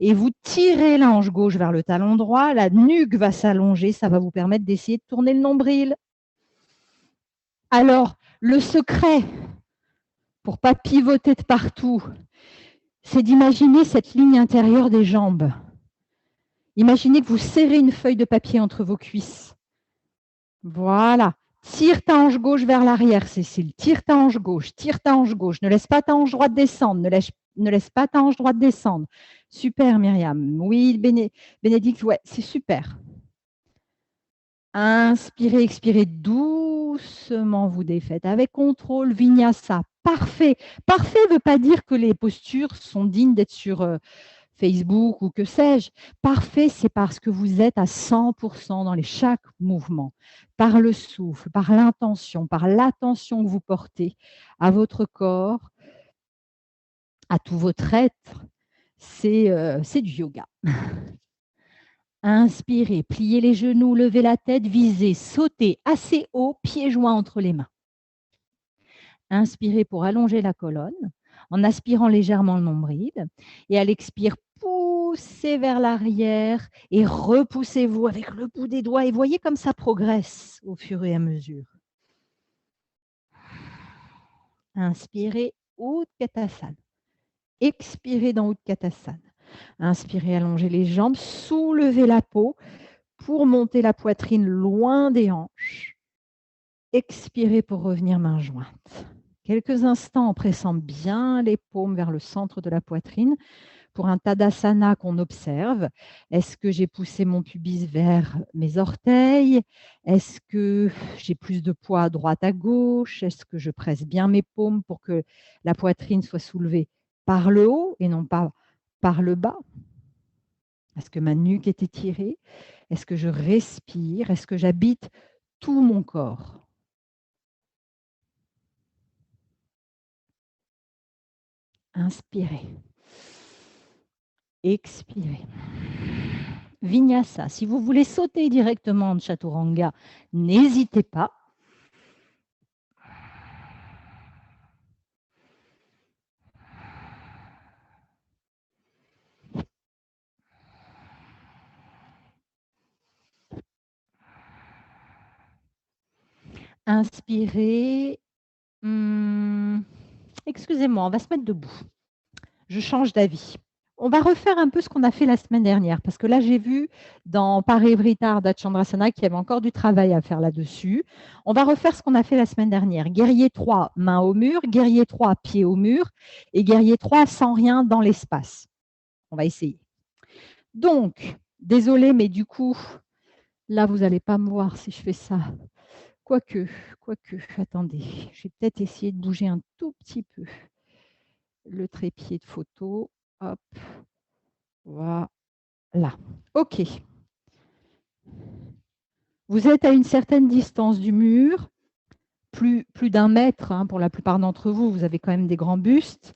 et vous tirez la hanche gauche vers le talon droit, la nuque va s'allonger, ça va vous permettre d'essayer de tourner le nombril. Alors, le secret pour ne pas pivoter de partout, c'est d'imaginer cette ligne intérieure des jambes. Imaginez que vous serrez une feuille de papier entre vos cuisses. Voilà. Tire ta hanche gauche vers l'arrière, Cécile. Tire ta hanche gauche, tire ta hanche gauche. Ne laisse pas ta hanche droite descendre. Ne laisse pas ta hanche droite descendre. Super, Myriam. Oui, Bénédicte, ouais, c'est super. Inspirez, expirez doucement, vous défaites. Avec contrôle, Vinyasa. Parfait. Parfait ne veut pas dire que les postures sont dignes d'être sur Facebook ou que sais-je. Parfait, c'est parce que vous êtes à 100% dans chaque mouvement, par le souffle, par l'intention, par l'attention que vous portez à votre corps, à tout votre être. C'est du yoga. Inspirez, pliez les genoux, levez la tête, visez, sautez assez haut, pieds joints entre les mains. Inspirez pour allonger la colonne, en aspirant légèrement le nombril. Et à l'expire, poussez poussez vers l'arrière et repoussez-vous avec le bout des doigts. Et voyez comme ça progresse au fur et à mesure. Inspirez, Utkatasana. Expirez dans Utkatasana. Inspirez, allongez les jambes, soulevez la peau pour monter la poitrine loin des hanches. Expirez pour revenir main jointe. Quelques instants en pressant bien les paumes vers le centre de la poitrine. Pour un Tadasana qu'on observe, est-ce que j'ai poussé mon pubis vers mes orteils? Est-ce que j'ai plus de poids à droite, à gauche? Est-ce que je presse bien mes paumes pour que la poitrine soit soulevée par le haut et non pas par le bas? Est-ce que ma nuque est étirée? Est-ce que je respire? Est-ce que j'habite tout mon corps? Inspirez. Expirez. Vinyasa. Si vous voulez sauter directement en Chaturanga, n'hésitez pas. Inspirez. Excusez-moi, on va se mettre debout. Je change d'avis. On va refaire un peu ce qu'on a fait la semaine dernière, parce que là, j'ai vu dans Parivrita Ardha Chandrasana qu'il y avait encore du travail à faire là-dessus. On va refaire ce qu'on a fait la semaine dernière. Guerrier 3, main au mur, guerrier 3, pied au mur, et guerrier 3, sans rien dans l'espace. On va essayer. Donc, désolé, mais du coup, là, vous n'allez pas me voir si je fais ça. Quoique, attendez, je vais peut-être essayer de bouger un tout petit peu le trépied de photo. Hop, voilà. OK. Vous êtes à une certaine distance du mur, plus d'1 mètre pour la plupart d'entre vous, vous avez quand même des grands bustes.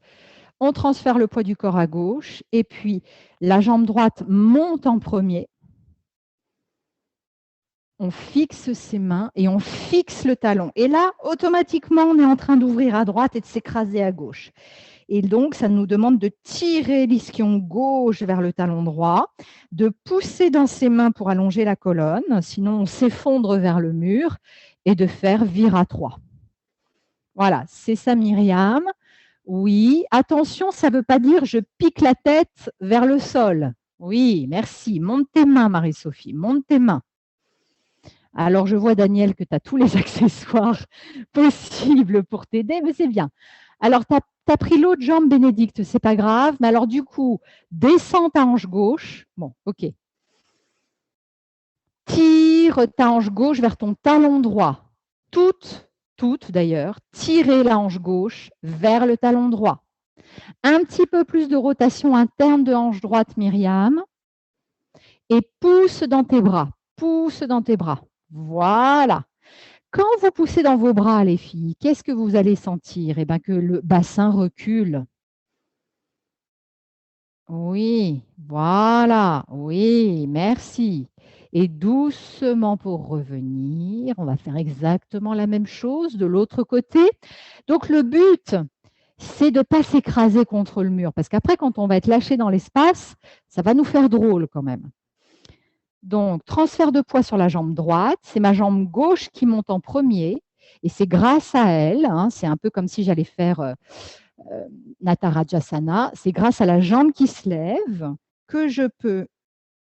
On transfère le poids du corps à gauche et puis la jambe droite monte en premier. On fixe ses mains et on fixe le talon. Et là, automatiquement, on est en train d'ouvrir à droite et de s'écraser à gauche. Et donc, ça nous demande de tirer l'ischion gauche vers le talon droit, de pousser dans ses mains pour allonger la colonne, sinon on s'effondre vers le mur, et de faire vira 3. Voilà, c'est ça Myriam. Oui, attention, ça ne veut pas dire je pique la tête vers le sol. Oui, merci. Monte tes mains, Marie-Sophie, monte tes mains. Alors, je vois, Daniel, que tu as tous les accessoires possibles pour t'aider, mais c'est bien. Alors, tu as pris l'autre jambe, Bénédicte, c'est pas grave. Mais alors, du coup, descends ta hanche gauche. Bon, OK. Tire ta hanche gauche vers ton talon droit. Toutes d'ailleurs, tirez la hanche gauche vers le talon droit. Un petit peu plus de rotation interne de hanche droite, Myriam. Et pousse dans tes bras. Pousse dans tes bras. Voilà. Quand vous poussez dans vos bras, les filles, qu'est-ce que vous allez sentir? Eh bien, que le bassin recule. Oui, voilà. Oui, merci. Et doucement pour revenir, on va faire exactement la même chose de l'autre côté. Donc, le but, c'est de ne pas s'écraser contre le mur. Parce qu'après, quand on va être lâché dans l'espace, ça va nous faire drôle quand même. Donc, transfert de poids sur la jambe droite. C'est ma jambe gauche qui monte en premier. Et c'est grâce à elle, c'est un peu comme si j'allais faire Natarajasana. C'est grâce à la jambe qui se lève que je peux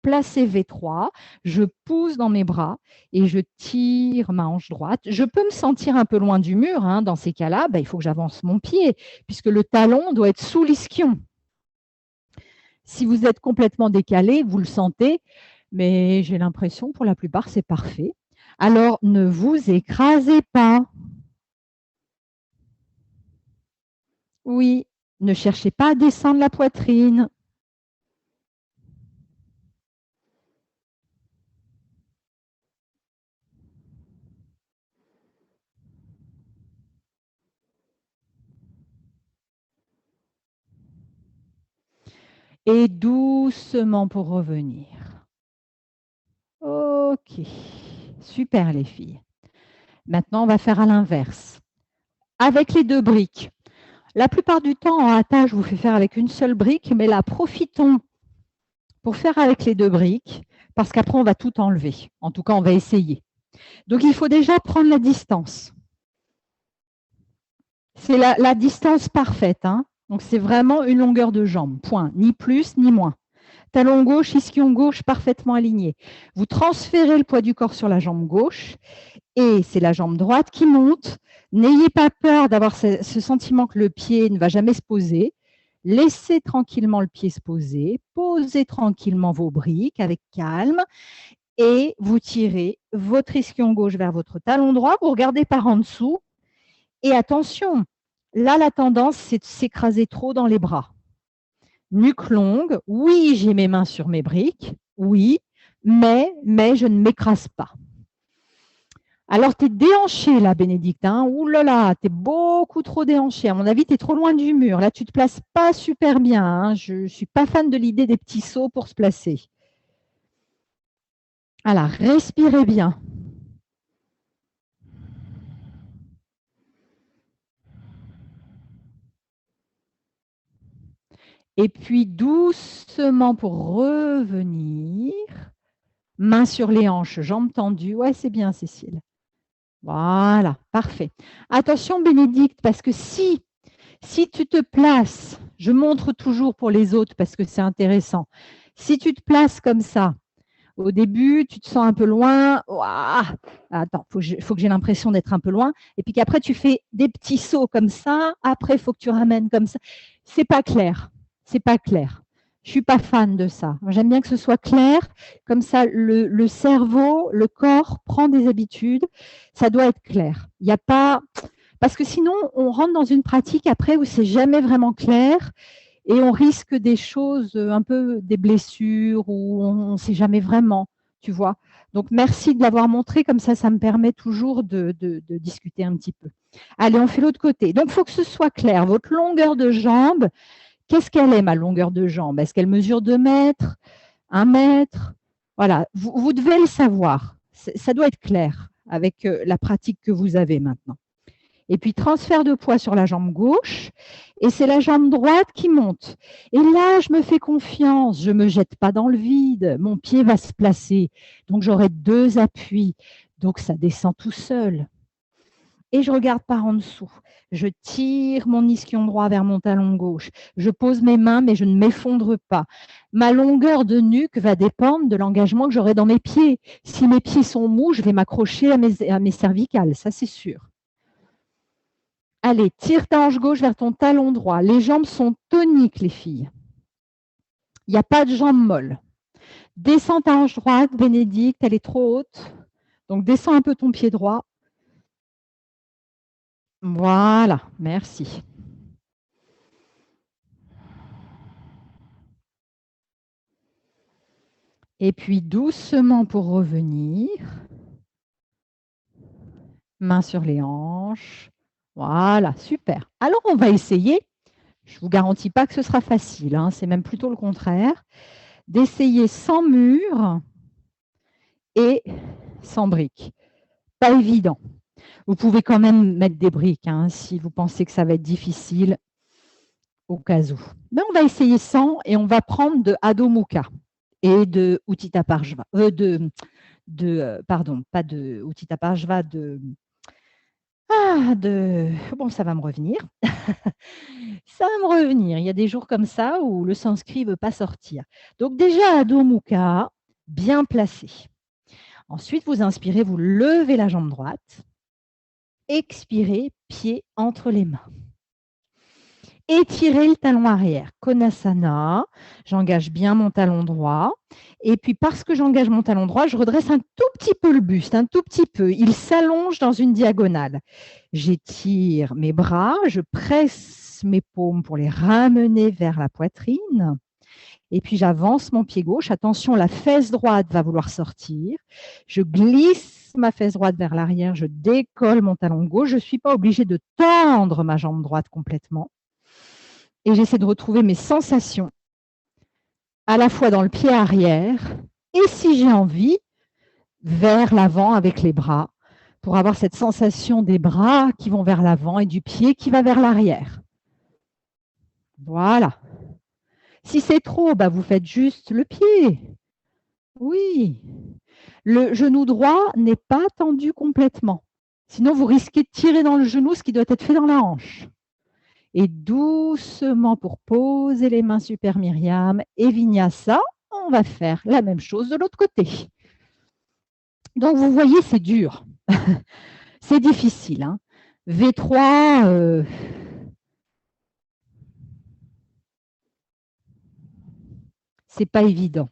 placer V3. Je pousse dans mes bras et je tire ma hanche droite. Je peux me sentir un peu loin du mur. Dans ces cas-là, il faut que j'avance mon pied puisque le talon doit être sous l'ischion. Si vous êtes complètement décalé, vous le sentez. Mais j'ai l'impression, pour la plupart, c'est parfait. Alors, ne vous écrasez pas. Oui, ne cherchez pas à descendre la poitrine. Et doucement pour revenir. OK. Super, les filles. Maintenant, on va faire à l'inverse. Avec les 2 briques. La plupart du temps, en hatha, je vous fais faire avec une seule brique, mais là, profitons pour faire avec les 2 briques, parce qu'après, on va tout enlever. En tout cas, on va essayer. Donc, il faut déjà prendre la distance. C'est la distance parfaite. Hein. Donc, c'est vraiment une longueur de jambe. Point. Ni plus, ni moins. Talon gauche, ischion gauche parfaitement aligné. Vous transférez le poids du corps sur la jambe gauche et c'est la jambe droite qui monte. N'ayez pas peur d'avoir ce sentiment que le pied ne va jamais se poser. Laissez tranquillement le pied se poser. Posez tranquillement vos briques avec calme et vous tirez votre ischion gauche vers votre talon droit. Vous regardez par en dessous et attention, là la tendance c'est de s'écraser trop dans les bras. Nuque longue, oui, j'ai mes mains sur mes briques, oui, mais je ne m'écrase pas. Alors, tu es déhanché là, Bénédicte. Hein. Ouh là là, tu es beaucoup trop déhanché. À mon avis, tu es trop loin du mur. Là, tu ne te places pas super bien. Hein. Je ne suis pas fan de l'idée des petits sauts pour se placer. Alors, respirez bien. Et puis, doucement pour revenir. Main sur les hanches, jambes tendues. Ouais, c'est bien, Cécile. Voilà, parfait. Attention, Bénédicte, parce que si tu te places, je montre toujours pour les autres parce que c'est intéressant. Si tu te places comme ça, au début, tu te sens un peu loin. Ouah, attends, faut que j'ai l'impression d'être un peu loin. Et puis qu'après, tu fais des petits sauts comme ça. Après, il faut que tu ramènes comme ça. C'est pas clair. C'est pas clair. Je suis pas fan de ça. J'aime bien que ce soit clair. Comme ça, le cerveau, le corps prend des habitudes. Ça doit être clair. Il n'y a pas… Parce que sinon, on rentre dans une pratique après où c'est jamais vraiment clair et on risque des choses, un peu des blessures où on ne sait jamais vraiment, tu vois. Donc, merci de l'avoir montré. Comme ça me permet toujours de discuter un petit peu. Allez, on fait l'autre côté. Donc, il faut que ce soit clair. Votre longueur de jambe, qu'est-ce qu'elle est, ma longueur de jambe? Est-ce qu'elle mesure 2 mètres, 1 mètre? Voilà, vous devez le savoir. Ça doit être clair avec la pratique que vous avez maintenant. Et puis, transfert de poids sur la jambe gauche. Et c'est la jambe droite qui monte. Et là, je me fais confiance. Je ne me jette pas dans le vide. Mon pied va se placer. Donc, j'aurai 2 appuis. Donc, ça descend tout seul. Et je regarde par en dessous. Je tire mon ischion droit vers mon talon gauche. Je pose mes mains, mais je ne m'effondre pas. Ma longueur de nuque va dépendre de l'engagement que j'aurai dans mes pieds. Si mes pieds sont mous, je vais m'accrocher à mes cervicales. Ça, c'est sûr. Allez, tire ta hanche gauche vers ton talon droit. Les jambes sont toniques, les filles. Il n'y a pas de jambes molles. Descends ta hanche droite, Bénédicte, elle est trop haute. Donc, descends un peu ton pied droit. Voilà, merci. Et puis, doucement pour revenir. Main sur les hanches. Voilà, super. Alors, on va essayer. Je ne vous garantis pas que ce sera facile. Hein, c'est même plutôt le contraire. D'essayer sans mur et sans briques. Pas évident. Vous pouvez quand même mettre des briques hein, si vous pensez que ça va être difficile au cas où. Mais on va essayer sans et on va prendre de Adho Mukha et de Utthita Parshva. Pardon, pas de Utthita Parshva, bon, ça va me revenir. Ça va me revenir. Il y a des jours comme ça où le sanskrit ne veut pas sortir. Donc déjà, Adho Mukha, bien placé. Ensuite, vous inspirez, vous levez la jambe droite. Expirez, pied entre les mains. Étirez le talon arrière. Konasana, j'engage bien mon talon droit. Et puis, parce que j'engage mon talon droit, je redresse un tout petit peu le buste, un tout petit peu. Il s'allonge dans une diagonale. J'étire mes bras, je presse mes paumes pour les ramener vers la poitrine. Et puis, j'avance mon pied gauche. Attention, la fesse droite va vouloir sortir. Je glisse ma fesse droite vers l'arrière. Je décolle mon talon gauche. Je ne suis pas obligée de tendre ma jambe droite complètement. Et j'essaie de retrouver mes sensations à la fois dans le pied arrière et, si j'ai envie, vers l'avant avec les bras pour avoir cette sensation des bras qui vont vers l'avant et du pied qui va vers l'arrière. Voilà. Si c'est trop, bah, vous faites juste le pied. Oui. Le genou droit n'est pas tendu complètement. Sinon, vous risquez de tirer dans le genou, ce qui doit être fait dans la hanche. Et doucement, pour poser les mains super Myriam et Vinyasa, on va faire la même chose de l'autre côté. Donc, vous voyez, c'est dur. C'est difficile. Hein. V3, c'est pas évident.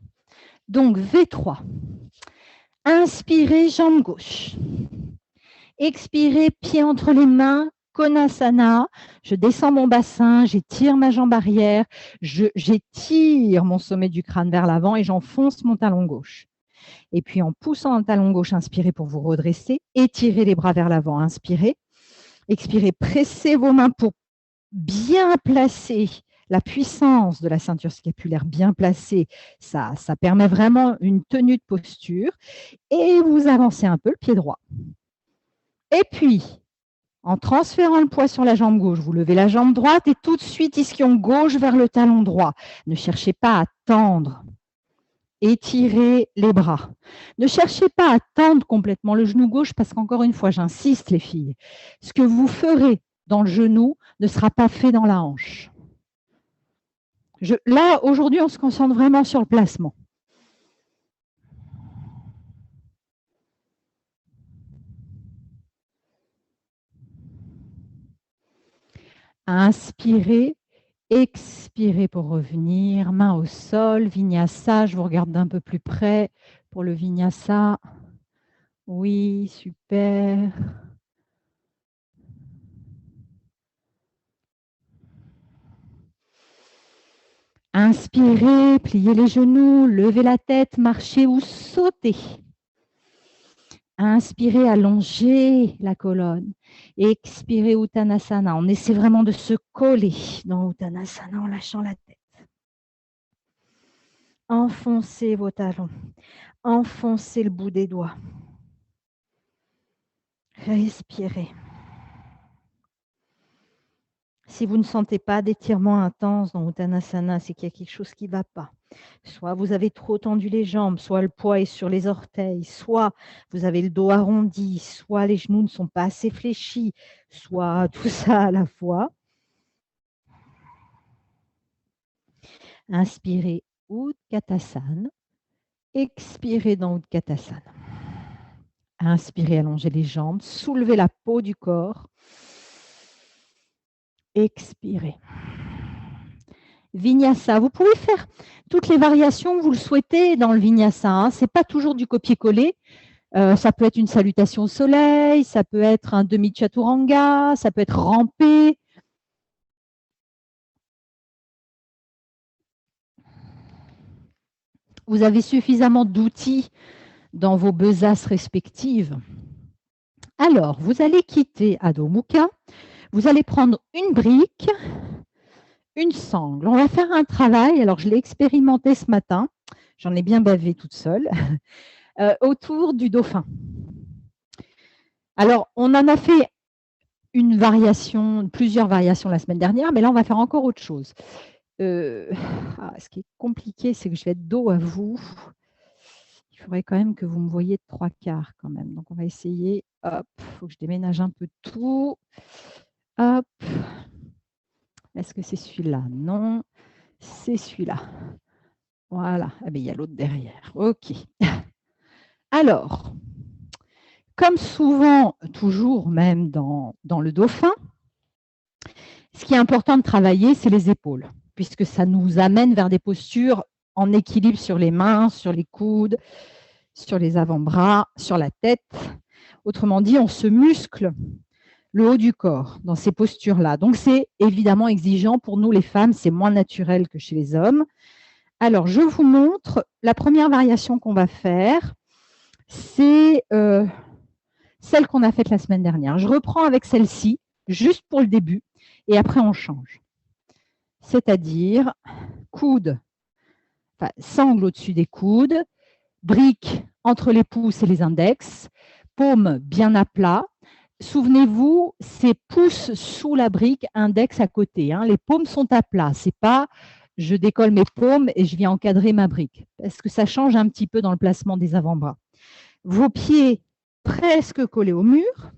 Donc, V3. Inspirez, jambe gauche. Expirez, pied entre les mains, Konasana. Je descends mon bassin, j'étire ma jambe arrière, j'étire mon sommet du crâne vers l'avant et j'enfonce mon talon gauche. Et puis, en poussant le talon gauche, inspirez pour vous redresser. Étirez les bras vers l'avant, inspirez. Expirez, pressez vos mains pour bien placer la puissance de la ceinture scapulaire bien placée. Ça permet vraiment une tenue de posture. Et vous avancez un peu le pied droit. Et puis, en transférant le poids sur la jambe gauche, vous levez la jambe droite et tout de suite, ischion gauche vers le talon droit. Ne cherchez pas à tendre. Étirez les bras. Ne cherchez pas à tendre complètement le genou gauche parce qu'encore une fois, j'insiste les filles, ce que vous ferez dans le genou ne sera pas fait dans la hanche. Là, aujourd'hui, on se concentre vraiment sur le placement. Inspirez. Expirez pour revenir, main au sol, Vinyasa, je vous regarde d'un peu plus près pour le Vinyasa. Oui, super. Inspirez, pliez les genoux, levez la tête, marchez ou sautez. Inspirez, allongez la colonne. Expirez, Uttanasana. On essaie vraiment de se coller dans Uttanasana en lâchant la tête. Enfoncez vos talons. Enfoncez le bout des doigts. Respirez. Si vous ne sentez pas d'étirement intense dans Uttanasana, c'est qu'il y a quelque chose qui ne va pas. Soit vous avez trop tendu les jambes, soit le poids est sur les orteils, soit vous avez le dos arrondi, soit les genoux ne sont pas assez fléchis, soit tout ça à la fois. Inspirez Utkatasana. Expirez dans Utkatasana. Inspirez, allongez les jambes, soulevez la peau du corps. Expirez. Vinyasa, vous pouvez faire toutes les variations que vous le souhaitez dans le Vinyasa. Hein. Ce n'est pas toujours du copier-coller. Ça peut être une salutation au soleil, ça peut être un demi-chaturanga, ça peut être rampé. Vous avez suffisamment d'outils dans vos besaces respectives. Alors, vous allez quitter Adho Mukha. Vous allez prendre une brique, une sangle. On va faire un travail, alors je l'ai expérimenté ce matin, j'en ai bien bavé toute seule, autour du dauphin. Alors, on en a fait plusieurs variations la semaine dernière, mais là, on va faire encore autre chose. Ce qui est compliqué, c'est que je vais être dos à vous. Il faudrait quand même que vous me voyiez de 3/4 quand même. Donc, on va essayer. Hop, il faut que je déménage un peu tout. Hop. Est-ce que c'est celui-là? Non, c'est celui-là. Voilà. Ah ben, il y a l'autre derrière. OK. Alors, comme souvent, toujours même dans le dauphin, ce qui est important de travailler, c'est les épaules, puisque ça nous amène vers des postures en équilibre sur les mains, sur les coudes, sur les avant-bras, sur la tête. Autrement dit, on se muscle le haut du corps dans ces postures-là. Donc, c'est évidemment exigeant pour nous, les femmes, c'est moins naturel que chez les hommes. Alors, je vous montre la première variation qu'on va faire. C'est celle qu'on a faite la semaine dernière. Je reprends avec celle-ci, juste pour le début, et après, on change. C'est-à-dire coude, enfin, sangle au-dessus des coudes, brique entre les pouces et les index, paume bien à plat. Souvenez-vous, c'est pouces sous la brique, index à côté. Hein. Les paumes sont à plat. Ce n'est pas je décolle mes paumes et je viens encadrer ma brique. Parce que ça change un petit peu dans le placement des avant-bras. Vos pieds presque collés au mur,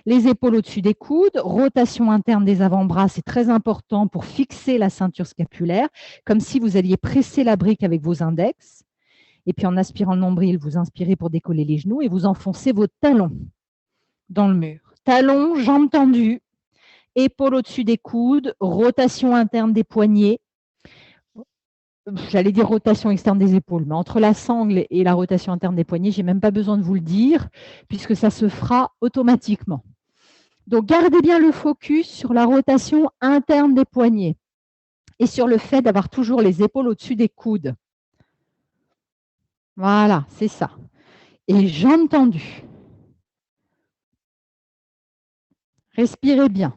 les épaules au-dessus des coudes, rotation interne des avant-bras, c'est très important pour fixer la ceinture scapulaire, comme si vous alliez presser la brique avec vos index. Et puis en aspirant le nombril, vous inspirez pour décoller les genoux et vous enfoncez vos talons dans le mur. Talons, jambes tendues, épaules au-dessus des coudes, rotation interne des poignets. J'allais dire rotation externe des épaules, mais entre la sangle et la rotation interne des poignets, je n'ai même pas besoin de vous le dire, puisque ça se fera automatiquement. Donc, gardez bien le focus sur la rotation interne des poignets et sur le fait d'avoir toujours les épaules au-dessus des coudes. Voilà, c'est ça. Et jambes tendues. Respirez bien.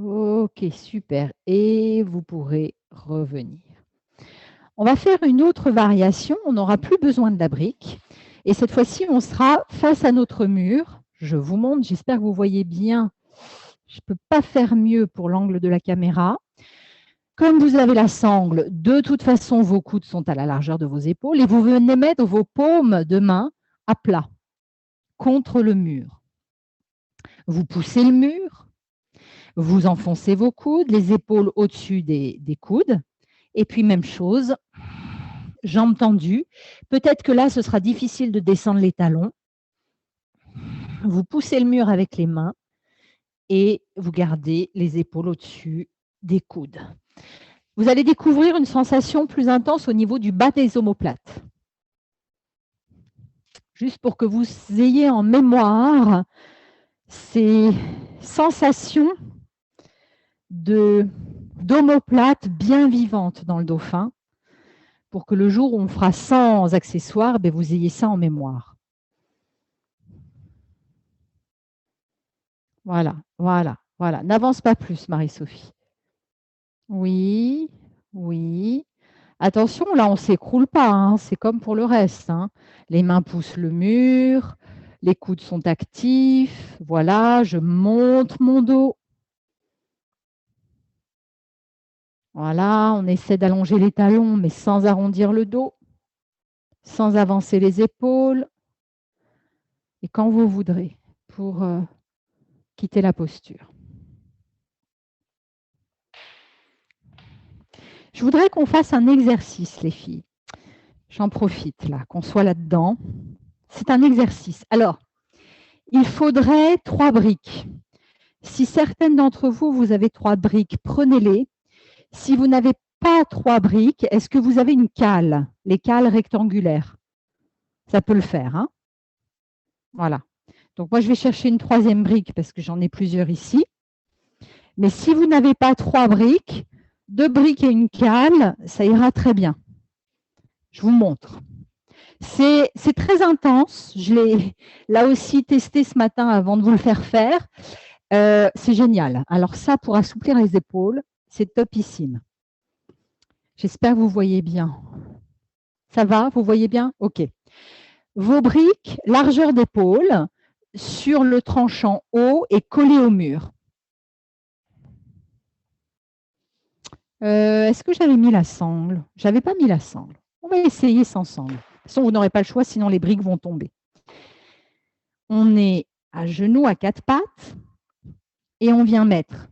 Ok, super. Et vous pourrez revenir. On va faire une autre variation. On n'aura plus besoin de la brique. Et cette fois-ci, on sera face à notre mur. Je vous montre, j'espère que vous voyez bien. Je ne peux pas faire mieux pour l'angle de la caméra. Comme vous avez la sangle, de toute façon, vos coudes sont à la largeur de vos épaules et vous venez mettre vos paumes de main à plat contre le mur. Vous poussez le mur, vous enfoncez vos coudes, les épaules au-dessus des coudes. Et puis, même chose, jambes tendues. Peut-être que là, ce sera difficile de descendre les talons. Vous poussez le mur avec les mains et vous gardez les épaules au-dessus des coudes. Vous allez découvrir une sensation plus intense au niveau du bas des omoplates. Juste pour que vous ayez en mémoire ces sensations d'omoplate bien vivantes dans le dauphin, pour que le jour où on fera sans accessoires, vous ayez ça en mémoire. Voilà, voilà, voilà. N'avance pas plus, Marie-Sophie. Oui, oui. Attention, là, on ne s'écroule pas, hein. C'est comme pour le reste, hein. Les mains poussent le mur, les coudes sont actifs. Voilà, je monte mon dos. Voilà, on essaie d'allonger les talons, mais sans arrondir le dos, sans avancer les épaules. Et quand vous voudrez, pour quitter la posture. Je voudrais qu'on fasse un exercice, les filles. J'en profite, là, qu'on soit là-dedans. C'est un exercice. Alors, il faudrait 3 briques. Si certaines d'entre vous, vous avez 3 briques, prenez-les. Si vous n'avez pas 3 briques, est-ce que vous avez une cale? Les cales rectangulaires. Ça peut le faire, hein? Voilà. Donc, moi, je vais chercher une 3e brique parce que j'en ai plusieurs ici. Mais si vous n'avez pas 3 briques, 2 briques et une cale, ça ira très bien. Je vous montre. C'est très intense. Je l'ai là aussi testé ce matin avant de vous le faire faire. C'est génial. Alors ça, pour assouplir les épaules, c'est topissime. J'espère que vous voyez bien. Ça va? Vous voyez bien? OK. Vos briques, largeur d'épaule, sur le tranchant haut et collé au mur. Est-ce que j'avais mis la sangle? Je n'avais pas mis la sangle. On va essayer sans sangle. De toute façon, vous n'aurez pas le choix, sinon les briques vont tomber. On est à genoux à 4 pattes et on vient mettre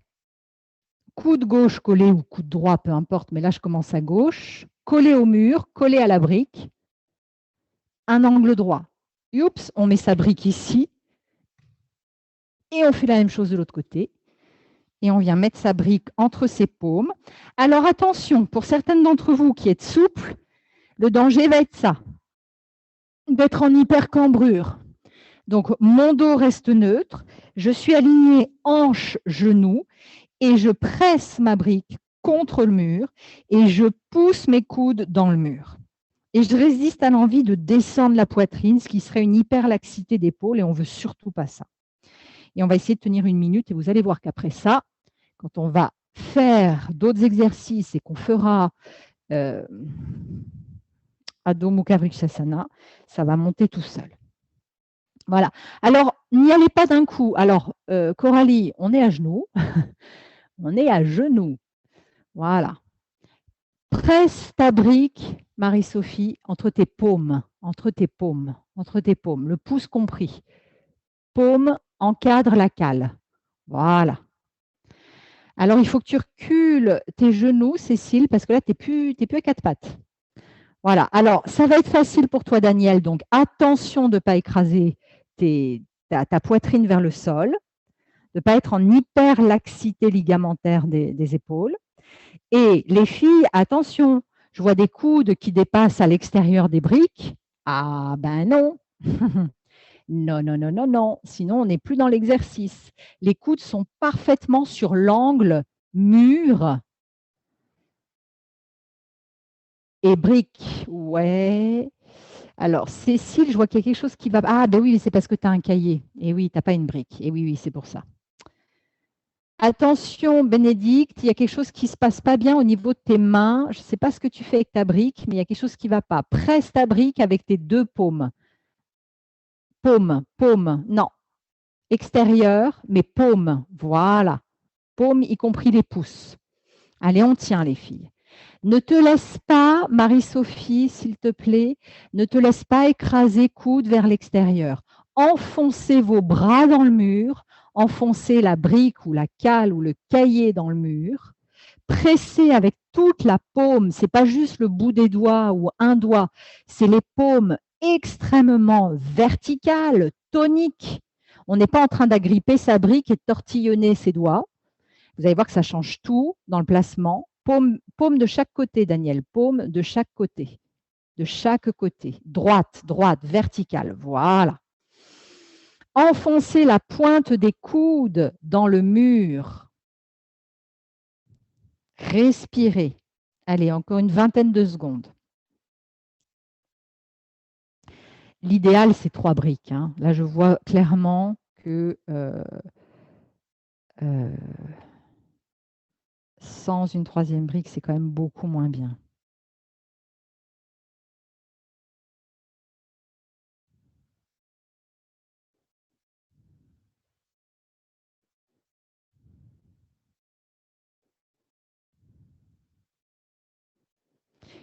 coude gauche collé ou coude droit, peu importe, mais là je commence à gauche, collé au mur, collé à la brique, un angle droit. Oups, on met sa brique ici et on fait la même chose de l'autre côté. Et on vient mettre sa brique entre ses paumes. Alors attention, pour certaines d'entre vous qui êtes souples, le danger va être ça, d'être en hypercambrure. Donc, mon dos reste neutre, je suis alignée hanche-genou et je presse ma brique contre le mur et je pousse mes coudes dans le mur. et je résiste à l'envie de descendre la poitrine, ce qui serait une hyperlaxité d'épaule et on ne veut surtout pas ça. Et on va essayer de tenir 1 minute et vous allez voir qu'après ça, quand on va faire d'autres exercices et qu'on fera Adho Mukha Vrikshasana, ça va monter tout seul. Voilà. Alors, n'y allez pas d'un coup. Alors, Coralie, on est à genoux. On est à genoux. Voilà. Presse ta brique, Marie-Sophie, entre tes paumes, le pouce compris. Paume encadre la cale. Voilà. Alors, il faut que tu recules tes genoux, Cécile, parce que là, tu n'es plus à 4 pattes. Voilà. Alors, ça va être facile pour toi, Daniel. Donc, attention de ne pas écraser ta poitrine vers le sol, de ne pas être en hyperlaxité ligamentaire des épaules. Et les filles, attention, je vois des coudes qui dépassent à l'extérieur des briques. Ah ben non. Non, non, non, non, non. Sinon, on n'est plus dans l'exercice. Les coudes sont parfaitement sur l'angle mur et briques. Ouais. Alors, Cécile, je vois qu'il y a quelque chose qui va… Ah ben oui, c'est parce que tu as un cahier. Et oui, tu n'as pas une brique. Et oui, oui, c'est pour ça. Attention, Bénédicte, il y a quelque chose qui ne se passe pas bien au niveau de tes mains. Je ne sais pas ce que tu fais avec ta brique, mais il y a quelque chose qui ne va pas. Presse ta brique avec tes 2 paumes. Paume, paume, non. Extérieur, mais paume, voilà. Paume, y compris les pouces. Allez, on tient les filles. Ne te laisse pas, Marie-Sophie, s'il te plaît, ne te laisse pas écraser coude vers l'extérieur. Enfoncez vos bras dans le mur, enfoncez la brique ou la cale ou le cahier dans le mur. Pressez avec toute la paume, ce n'est pas juste le bout des doigts ou un doigt, c'est les paumes extrêmement verticales, toniques. On n'est pas en train d'agripper sa brique et de tortillonner ses doigts. Vous allez voir que ça change tout dans le placement. Paume de chaque côté, Daniel. Paume de chaque côté. De chaque côté. Droite, droite, verticale. Voilà. Enfoncez la pointe des coudes dans le mur. Respirez. Allez, encore une vingtaine de secondes. L'idéal, c'est 3 briques. Hein. Là, je vois clairement que sans une 3e brique, c'est quand même beaucoup moins bien.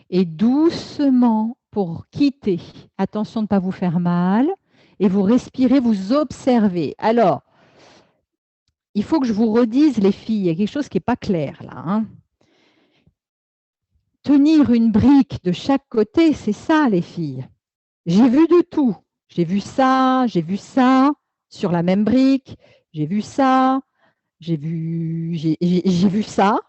Et doucement, pour quitter, attention de ne pas vous faire mal, et vous respirez, vous observez. Alors, il faut que je vous redise, les filles, il y a quelque chose qui n'est pas clair là. Hein. Tenir une brique de chaque côté, c'est ça, les filles. J'ai vu de tout. J'ai vu ça sur la même brique. J'ai vu ça, j'ai vu ça.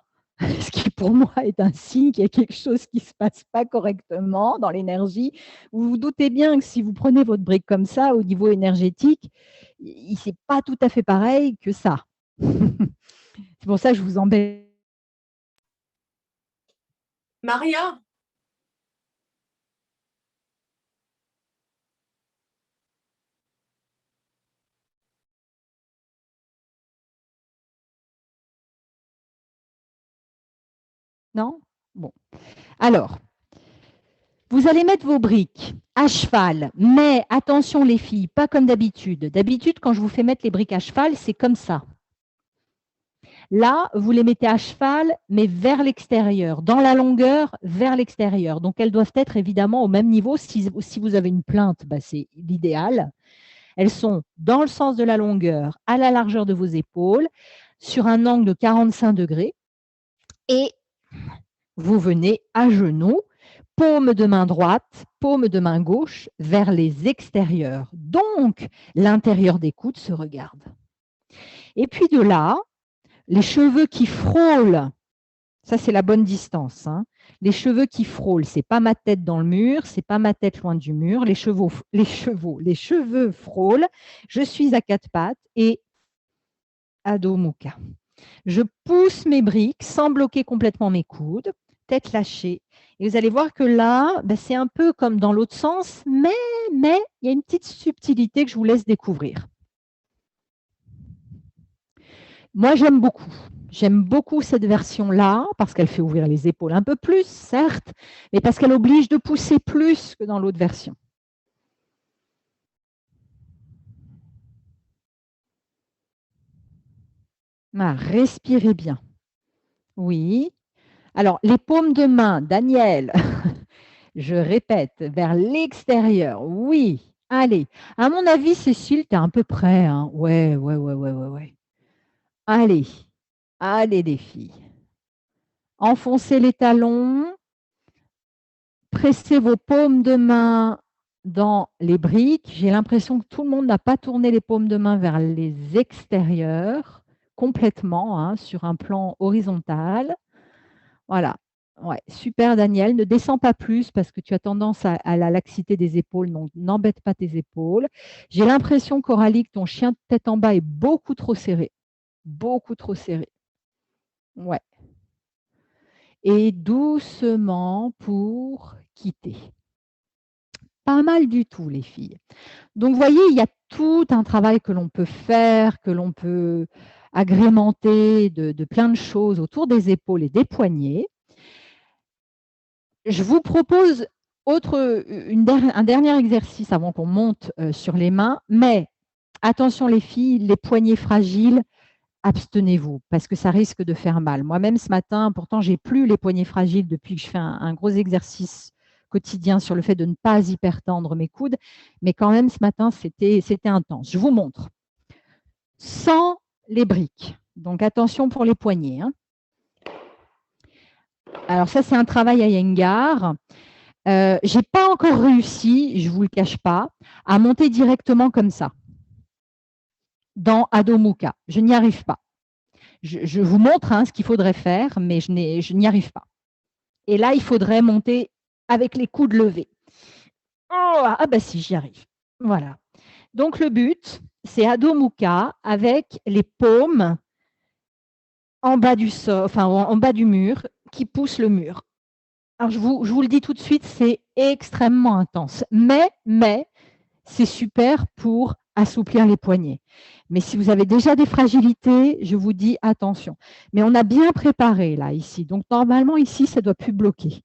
Ce qui pour moi est un signe qu'il y a quelque chose qui ne se passe pas correctement dans l'énergie. Vous vous doutez bien que si vous prenez votre brique comme ça, au niveau énergétique, c'est pas tout à fait pareil que ça. C'est pour ça que je vous embête. Maria? Non? Bon. Alors, vous allez mettre vos briques à cheval, mais attention les filles, pas comme d'habitude. D'habitude, quand je vous fais mettre les briques à cheval, c'est comme ça. Là, vous les mettez à cheval, mais vers l'extérieur, dans la longueur, vers l'extérieur. Donc, elles doivent être évidemment au même niveau. Si vous avez une plainte, bah, c'est l'idéal. Elles sont dans le sens de la longueur, à la largeur de vos épaules, sur un angle de 45 degrés. Et vous venez à genoux, paume de main droite, paume de main gauche vers les extérieurs. Donc, l'intérieur des coudes se regarde. Et puis de là, les cheveux qui frôlent, ça c'est la bonne distance. Hein. Les cheveux qui frôlent, ce n'est pas ma tête dans le mur, ce n'est pas ma tête loin du mur. Les cheveux frôlent. Je suis à 4 pattes et Adho Mukha. Je pousse mes briques sans bloquer complètement mes coudes. tête lâchée. Et vous allez voir que là, ben, c'est un peu comme dans l'autre sens, mais il y a une petite subtilité que je vous laisse découvrir. Moi, j'aime beaucoup. J'aime beaucoup cette version-là parce qu'elle fait ouvrir les épaules un peu plus, certes, mais parce qu'elle oblige de pousser plus que dans l'autre version. Ah, respirez bien. Oui. Alors, les paumes de main, Daniel, je répète, vers l'extérieur. Oui. Allez. À mon avis, Cécile, tu es un peu près. Hein. Ouais. Allez. Allez, les filles. Enfoncez les talons. Pressez vos paumes de main dans les briques. J'ai l'impression que tout le monde n'a pas tourné les paumes de main vers les extérieurs complètement, hein, sur un plan horizontal. Voilà. Ouais, super Daniel, ne descends pas plus parce que tu as tendance à la laxité des épaules, donc n'embête pas tes épaules. J'ai l'impression, Coralie, que ton chien de tête en bas est beaucoup trop serré. Beaucoup trop serré. Ouais. Et doucement pour quitter. Pas mal du tout, les filles. Donc, vous voyez, il y a tout un travail que l'on peut faire, que l'on peut agrémenter de plein de choses autour des épaules et des poignets. Je vous propose un dernier exercice avant qu'on monte sur les mains, mais attention les filles, les poignets fragiles, abstenez-vous parce que ça risque de faire mal. Moi-même ce matin, pourtant, j'ai plus les poignets fragiles depuis que je fais un gros exercice quotidien sur le fait de ne pas hypertendre mes coudes, mais quand même ce matin, c'était intense. Je vous montre. Sans les briques. Donc attention pour les poignets. Hein. Alors ça, c'est un travail à Iyengar. Je n'ai pas encore réussi, je ne vous le cache pas, à monter directement comme ça dans Adho Mukha. Je n'y arrive pas. Je vous montre hein, ce qu'il faudrait faire, mais je n'y arrive pas. Et là, il faudrait monter avec les coudes levés. Oh, ah bah si, j'y arrive. Voilà. Donc le but, c'est Adho Mukha avec les paumes en bas du sol, enfin en bas du mur, qui poussent le mur. Alors je vous le dis tout de suite, c'est extrêmement intense. Mais c'est super pour assouplir les poignets. Mais si vous avez déjà des fragilités, je vous dis attention. Mais on a bien préparé là, ici. Donc normalement, ici, ça ne doit plus bloquer.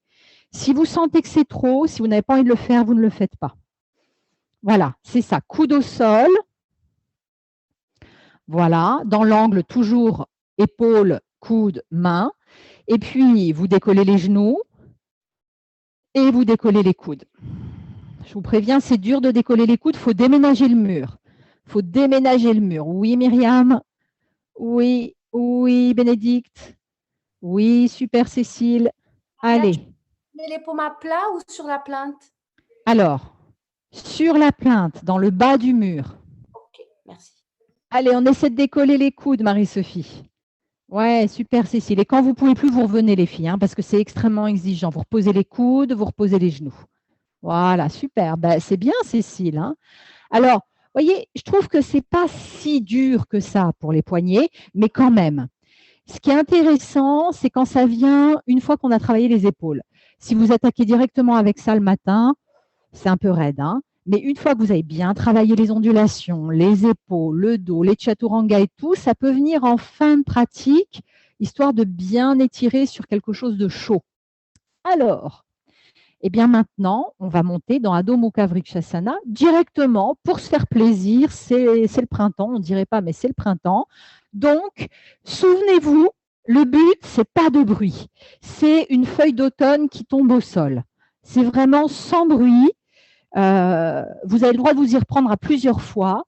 Si vous sentez que c'est trop, si vous n'avez pas envie de le faire, vous ne le faites pas. Voilà, c'est ça. Coude au sol. Voilà, dans l'angle, toujours épaule, coude, main. Et puis, vous décollez les genoux et vous décollez les coudes. Je vous préviens, c'est dur de décoller les coudes, il faut déménager le mur. Il faut déménager le mur. Oui, Myriam. Oui, Bénédicte. Oui, super Cécile. Allez. Tu mets les paumes à plat ou sur la plainte? Alors, sur la plainte, dans le bas du mur. Ok, merci. Allez, on essaie de décoller les coudes, Marie-Sophie. Ouais, super Cécile. Et quand vous ne pouvez plus, vous revenez les filles, hein, parce que c'est extrêmement exigeant. Vous reposez les coudes, vous reposez les genoux. Voilà, super. Ben, c'est bien Cécile. Hein. Alors, vous voyez, je trouve que ce n'est pas si dur que ça pour les poignets, mais quand même. Ce qui est intéressant, c'est quand ça vient une fois qu'on a travaillé les épaules. Si vous attaquez directement avec ça le matin, c'est un peu raide. Hein, mais une fois que vous avez bien travaillé les ondulations, les épaules, le dos, les chaturanga et tout, ça peut venir en fin de pratique, histoire de bien étirer sur quelque chose de chaud. Alors, eh bien maintenant, on va monter dans Adho Mukha Vrikshasana directement pour se faire plaisir. C'est le printemps, on ne dirait pas, mais c'est le printemps. Donc, souvenez-vous, le but, c'est pas de bruit. C'est une feuille d'automne qui tombe au sol. C'est vraiment sans bruit. Vous avez le droit de vous y reprendre à plusieurs fois.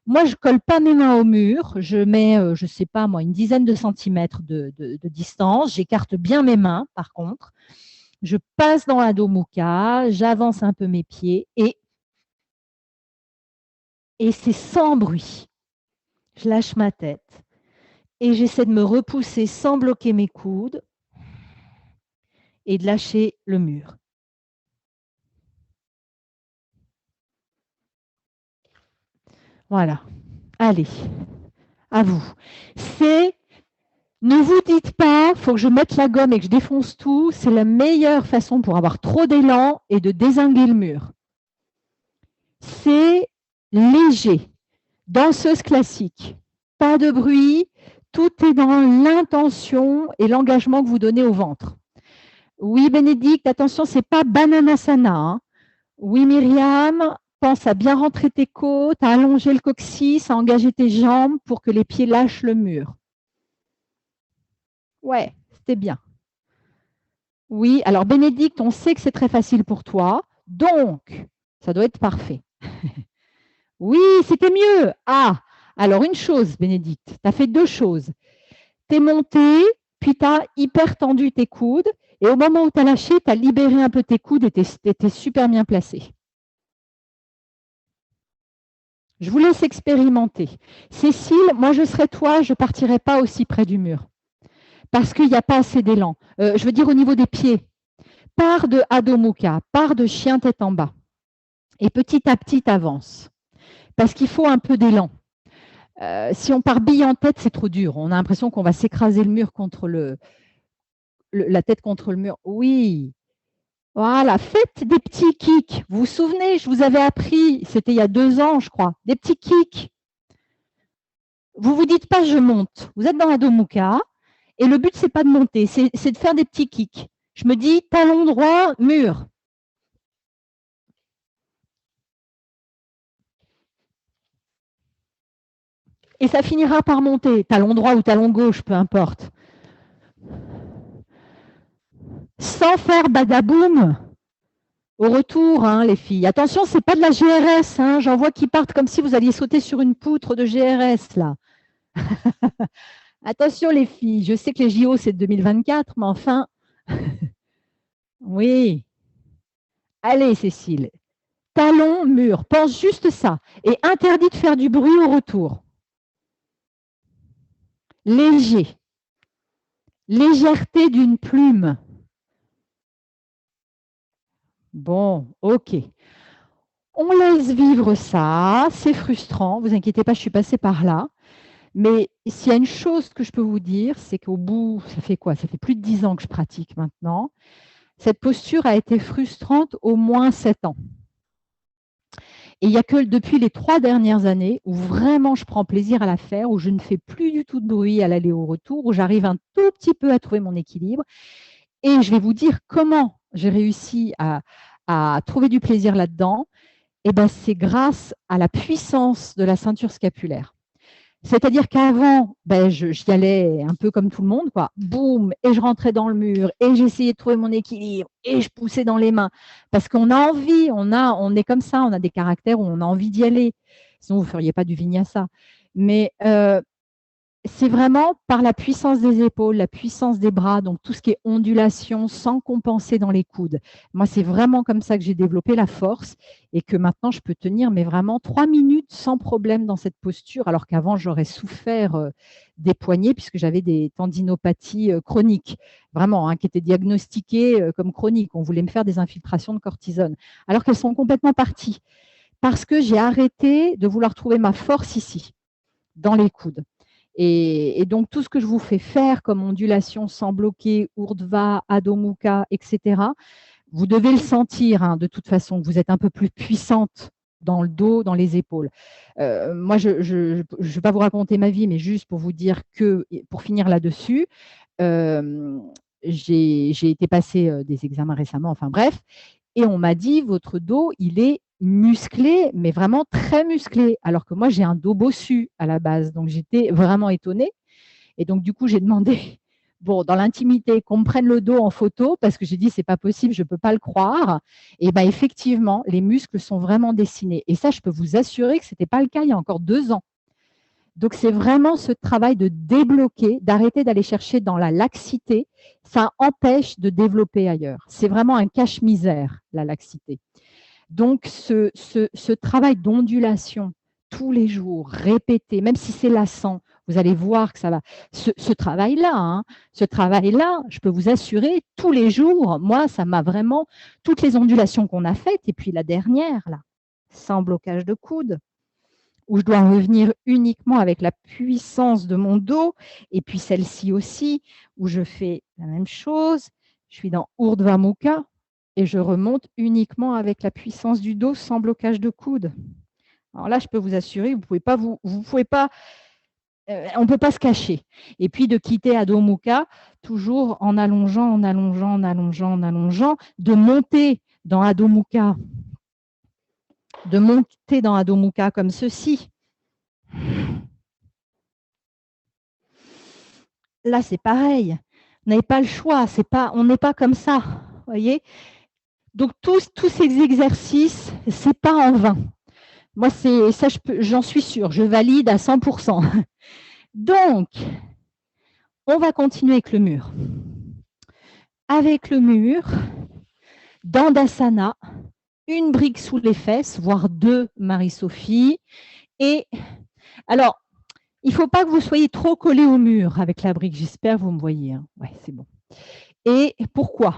Moi, je ne colle pas mes mains au mur. Je mets, je ne sais pas moi, une dizaine de centimètres de distance. J'écarte bien mes mains, par contre. Je passe dans Adho Mukha, j'avance un peu mes pieds et c'est sans bruit. Je lâche ma tête et j'essaie de me repousser sans bloquer mes coudes et de lâcher le mur. Voilà. Allez, à vous. C'est Ne vous dites pas, il faut que je mette la gomme et que je défonce tout. C'est la meilleure façon pour avoir trop d'élan et de dézinguer le mur. C'est léger. Danseuse classique. Pas de bruit. Tout est dans l'intention et l'engagement que vous donnez au ventre. Oui, Bénédicte, attention, c'est pas Bananasana. Hein. Oui, Myriam, pense à bien rentrer tes côtes, à allonger le coccyx, à engager tes jambes pour que les pieds lâchent le mur. Ouais, c'était bien. Oui, alors Bénédicte, on sait que c'est très facile pour toi, donc ça doit être parfait. Oui, c'était mieux. Ah, alors une chose, Bénédicte, tu as fait deux choses. Tu es montée, puis tu as hyper tendu tes coudes, et au moment où tu as lâché, tu as libéré un peu tes coudes et tu étais super bien placé. Je vous laisse expérimenter. Cécile, moi je serais toi, je ne partirais pas aussi près du mur. Parce qu'il n'y a pas assez d'élan. Je veux dire au niveau des pieds. Pars de Adho Mukha, pars de chien tête en bas. Et petit à petit, avance. Parce qu'il faut un peu d'élan. Si on part bille en tête, c'est trop dur. On a l'impression qu'on va s'écraser le mur contre la tête contre le mur. Oui. Voilà, faites des petits kicks. Vous vous souvenez, je vous avais appris, c'était il y a 2 ans, je crois, des petits kicks. Vous ne vous dites pas je monte. Vous êtes dans Adho Mukha et le but, ce n'est pas de monter, c'est de faire des petits kicks. Je me dis talon droit, mur. Et ça finira par monter, talon droit ou talon gauche, peu importe. Sans faire badaboum au retour, hein, les filles. Attention, ce n'est pas de la GRS. Hein. J'en vois qui partent comme si vous alliez sauter sur une poutre de GRS, là. Attention, les filles. Je sais que les JO, c'est de 2024, mais enfin... Oui. Allez, Cécile. Talon, mur. Pense juste ça. Et interdit de faire du bruit au retour. Léger. Légèreté d'une plume. Bon, ok. On laisse vivre ça. C'est frustrant. Vous inquiétez pas, je suis passée par là. Mais s'il y a une chose que je peux vous dire, c'est qu'au bout, ça fait quoi? Ça fait plus de 10 ans que je pratique maintenant. Cette posture a été frustrante au moins 7 ans. Et il n'y a que depuis les 3 dernières années où vraiment je prends plaisir à la faire, où je ne fais plus du tout de bruit à l'aller et au retour, où j'arrive un tout petit peu à trouver mon équilibre. Et je vais vous dire comment j'ai réussi à trouver du plaisir là-dedans. Eh ben, c'est grâce à la puissance de la ceinture scapulaire. C'est-à-dire qu'avant, j'y allais un peu comme tout le monde, quoi. Boum, et je rentrais dans le mur, et j'essayais de trouver mon équilibre, et je poussais dans les mains. Parce qu'on a envie, on est comme ça, on a des caractères où on a envie d'y aller. Sinon, vous ne feriez pas du vinyasa. Mais c'est vraiment par la puissance des épaules, la puissance des bras, donc tout ce qui est ondulation sans compenser dans les coudes. Moi, c'est vraiment comme ça que j'ai développé la force et que maintenant, je peux tenir mais vraiment 3 minutes sans problème dans cette posture, alors qu'avant, j'aurais souffert des poignets puisque j'avais des tendinopathies chroniques, vraiment, hein, qui étaient diagnostiquées comme chroniques. On voulait me faire des infiltrations de cortisone, alors qu'elles sont complètement parties parce que j'ai arrêté de vouloir trouver ma force ici, dans les coudes. Et donc, tout ce que je vous fais faire comme ondulation sans bloquer, Urdhva, Adho Mukha, etc., vous devez le sentir, hein, de toute façon, vous êtes un peu plus puissante dans le dos, dans les épaules. Moi, je ne vais pas vous raconter ma vie, mais juste pour vous dire que, pour finir là-dessus, j'ai été passer des examens récemment, enfin bref, et on m'a dit, votre dos, il est musclé, mais vraiment très musclé, alors que moi, j'ai un dos bossu à la base. Donc, j'étais vraiment étonnée. Et donc, du coup, j'ai demandé, bon, dans l'intimité, qu'on me prenne le dos en photo, parce que j'ai dit, c'est pas possible, je ne peux pas le croire. Et bien, effectivement, les muscles sont vraiment dessinés. Et ça, je peux vous assurer que ce n'était pas le cas il y a encore 2 ans. Donc, c'est vraiment ce travail de débloquer, d'arrêter d'aller chercher dans la laxité. Ça empêche de développer ailleurs. C'est vraiment un cache-misère, la laxité. Donc, ce travail d'ondulation tous les jours, répété, même si c'est lassant, vous allez voir que ça va. Ce travail-là, hein, je peux vous assurer, tous les jours, moi, ça m'a vraiment, toutes les ondulations qu'on a faites, et puis la dernière, là, sans blocage de coude, où je dois revenir uniquement avec la puissance de mon dos, et puis celle-ci aussi, où je fais la même chose. Je suis dans Urdhva Mukha et je remonte uniquement avec la puissance du dos sans blocage de coude. Alors là, je peux vous assurer, vous pouvez pas, on ne peut pas se cacher. Et puis de quitter Adho Mukha, toujours en allongeant, en allongeant, en allongeant, en allongeant, de monter dans Adho Mukha, comme ceci. Là, c'est pareil. Vous n'avez pas le choix. On n'est pas comme ça. Voyez. Donc, tous ces exercices, ce n'est pas en vain. Moi, ça, j'en suis sûre. Je valide à 100%. Donc, on va continuer avec le mur. Avec le mur, Dandasana, une brique sous les fesses, voire deux, Marie-Sophie. Et alors, il ne faut pas que vous soyez trop collé au mur avec la brique. J'espère que vous me voyez. Hein. Ouais, c'est bon. Et pourquoi?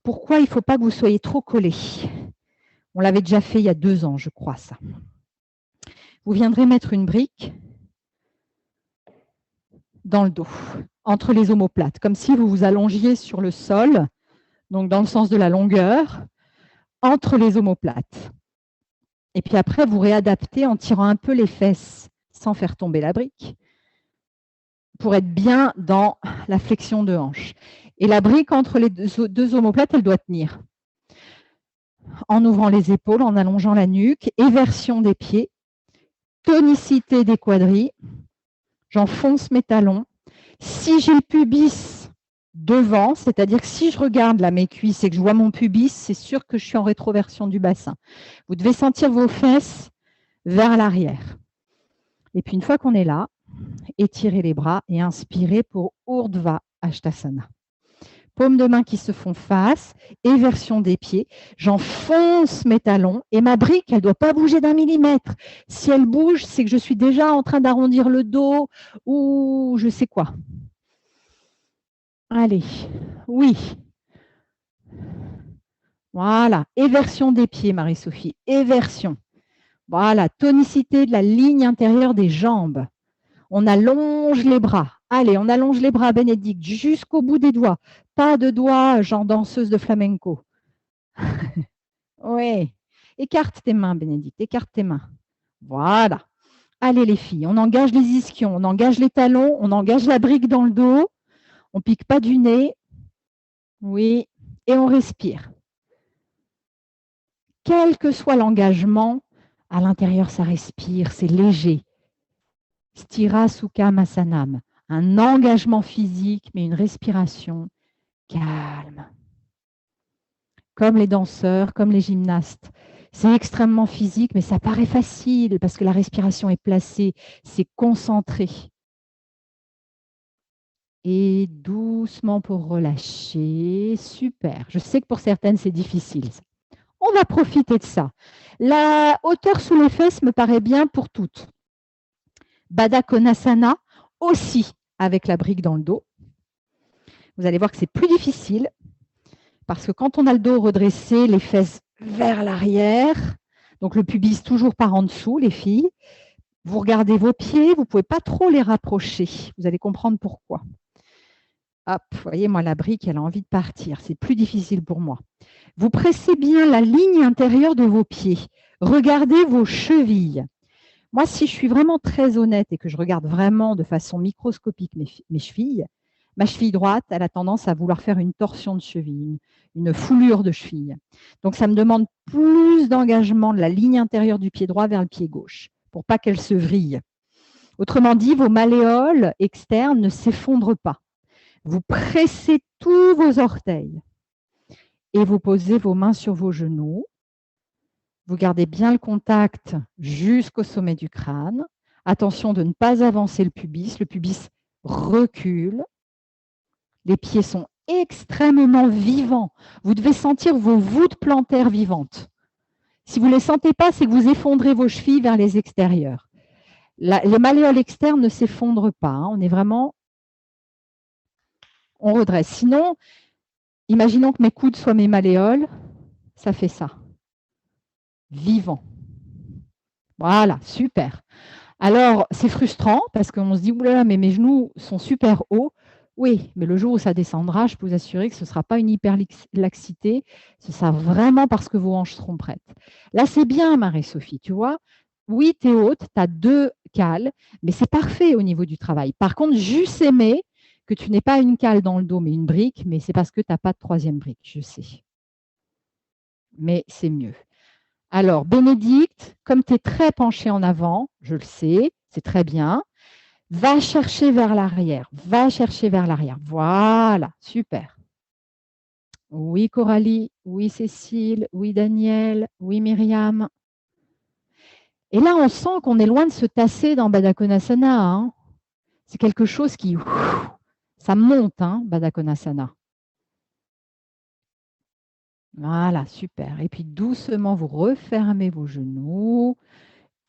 Pourquoi il ne faut pas que vous soyez trop collé? On l'avait déjà fait il y a 2 ans, je crois, ça. Vous viendrez mettre une brique dans le dos, entre les omoplates, comme si vous vous allongiez sur le sol, donc dans le sens de la longueur, entre les omoplates. Et puis après, vous réadaptez en tirant un peu les fesses, sans faire tomber la brique, pour être bien dans la flexion de hanche. Et la brique entre les deux omoplates, elle doit tenir. En ouvrant les épaules, en allongeant la nuque, éversion des pieds, tonicité des quadris, j'enfonce mes talons. Si j'ai le pubis devant, c'est-à-dire que si je regarde là mes cuisses et que je vois mon pubis, c'est sûr que je suis en rétroversion du bassin. Vous devez sentir vos fesses vers l'arrière. Et puis une fois qu'on est là, étirez les bras et inspirez pour Urdhva Hastasana. Paumes de main qui se font face, éversion des pieds. J'enfonce mes talons et ma brique, elle ne doit pas bouger d'1 millimètre. Si elle bouge, c'est que je suis déjà en train d'arrondir le dos ou je sais quoi. Allez, oui. Voilà, éversion des pieds, Marie-Sophie, éversion. Voilà, tonicité de la ligne intérieure des jambes. On allonge les bras. Allez, on allonge les bras, Bénédicte, jusqu'au bout des doigts. Pas de doigts, genre danseuse de flamenco. Oui. Écarte tes mains, Bénédicte, écarte tes mains. Voilà. Allez, les filles, on engage les ischions, on engage les talons, on engage la brique dans le dos. On ne pique pas du nez. Oui. Et on respire. Quel que soit l'engagement, à l'intérieur, ça respire, c'est léger. Stira Sukha Masanam. Un engagement physique, mais une respiration calme. Comme les danseurs, comme les gymnastes. C'est extrêmement physique, mais ça paraît facile parce que la respiration est placée, c'est concentré. Et doucement pour relâcher. Super. Je sais que pour certaines, c'est difficile. On va profiter de ça. La hauteur sous les fesses me paraît bien pour toutes. Baddha Konasana, aussi avec la brique dans le dos. Vous allez voir que c'est plus difficile parce que quand on a le dos redressé, les fesses vers l'arrière, donc le pubis toujours par en dessous, les filles, vous regardez vos pieds, vous ne pouvez pas trop les rapprocher. Vous allez comprendre pourquoi. Hop, vous voyez, moi, la brique, elle a envie de partir. C'est plus difficile pour moi. Vous pressez bien la ligne intérieure de vos pieds. Regardez vos chevilles. Moi, si je suis vraiment très honnête et que je regarde vraiment de façon microscopique mes chevilles, ma cheville droite, elle a tendance à vouloir faire une torsion de cheville, une foulure de cheville. Donc, ça me demande plus d'engagement de la ligne intérieure du pied droit vers le pied gauche pour pas qu'elle se vrille. Autrement dit, vos malléoles externes ne s'effondrent pas. Vous pressez tous vos orteils et vous posez vos mains sur vos genoux. Vous gardez bien le contact jusqu'au sommet du crâne. Attention de ne pas avancer le pubis. Le pubis recule. Les pieds sont extrêmement vivants. Vous devez sentir vos voûtes plantaires vivantes. Si vous ne les sentez pas, c'est que vous effondrez vos chevilles vers les extérieurs. Les malléoles externes ne s'effondrent pas. Hein. On est vraiment... On redresse. Sinon, imaginons que mes coudes soient mes malléoles. Ça fait ça. Vivant. Voilà, super. Alors, c'est frustrant parce qu'on se dit, oulala, mais mes genoux sont super hauts. Oui, mais le jour où ça descendra, je peux vous assurer que ce ne sera pas une hyperlaxité, ce sera vraiment parce que vos hanches seront prêtes. Là, c'est bien, Marie-Sophie, tu vois. Oui, tu es haute, tu as 2 cales, mais c'est parfait au niveau du travail. Par contre, juste aimer que tu n'aies pas une cale dans le dos, mais une brique, mais c'est parce que tu n'as pas de 3e brique, je sais. Mais c'est mieux. Alors, Bénédicte, comme tu es très penchée en avant, je le sais, c'est très bien, va chercher vers l'arrière, va chercher vers l'arrière. Voilà, super. Oui, Coralie, oui, Cécile, oui, Daniel, oui, Myriam. Et là, on sent qu'on est loin de se tasser dans Baddha Konasana, hein. C'est quelque chose qui, ça monte, hein, Baddha Konasana. Voilà, super. Et puis doucement, vous refermez vos genoux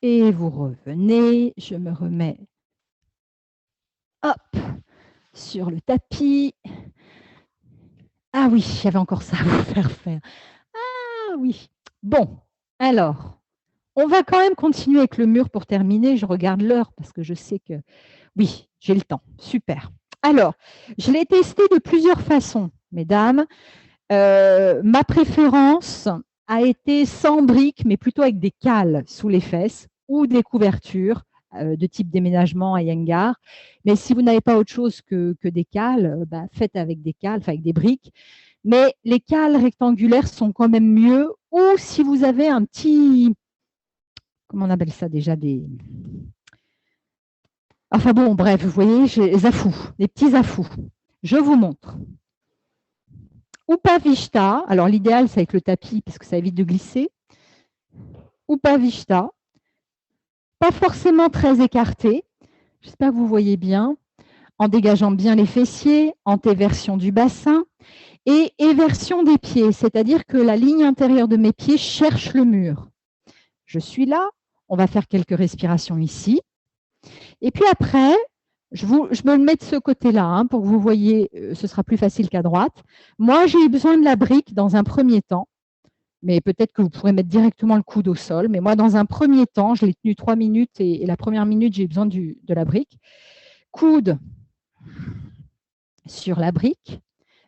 et vous revenez. Je me remets, hop, sur le tapis. Ah oui, j'avais encore ça à vous faire faire. Ah oui. Bon, alors, on va quand même continuer avec le mur pour terminer. Je regarde l'heure parce que je sais que, oui, j'ai le temps. Super. Alors, je l'ai testé de plusieurs façons, mesdames. Ma préférence a été sans briques, mais plutôt avec des cales sous les fesses ou des couvertures de type déménagement à Iyengar. Mais si vous n'avez pas autre chose que des cales, faites avec des cales, enfin avec des briques. Mais les cales rectangulaires sont quand même mieux. Ou si vous avez un petit, comment on appelle ça déjà, enfin bon, bref, vous voyez, les afous, des petits afous. Je vous montre. Upavishta, alors l'idéal c'est avec le tapis parce que ça évite de glisser. Upavishta, pas forcément très écarté, j'espère que vous voyez bien, en dégageant bien les fessiers, antéversion du bassin et éversion des pieds, c'est-à-dire que la ligne intérieure de mes pieds cherche le mur. Je suis là, on va faire quelques respirations ici. Et puis après, je me le mets de ce côté-là hein, pour que vous voyez, ce sera plus facile qu'à droite. Moi, j'ai eu besoin de la brique dans un premier temps, mais peut-être que vous pourrez mettre directement le coude au sol. Mais moi, dans un premier temps, je l'ai tenu 3 minutes et la première minute, j'ai eu besoin de la brique. Coude sur la brique,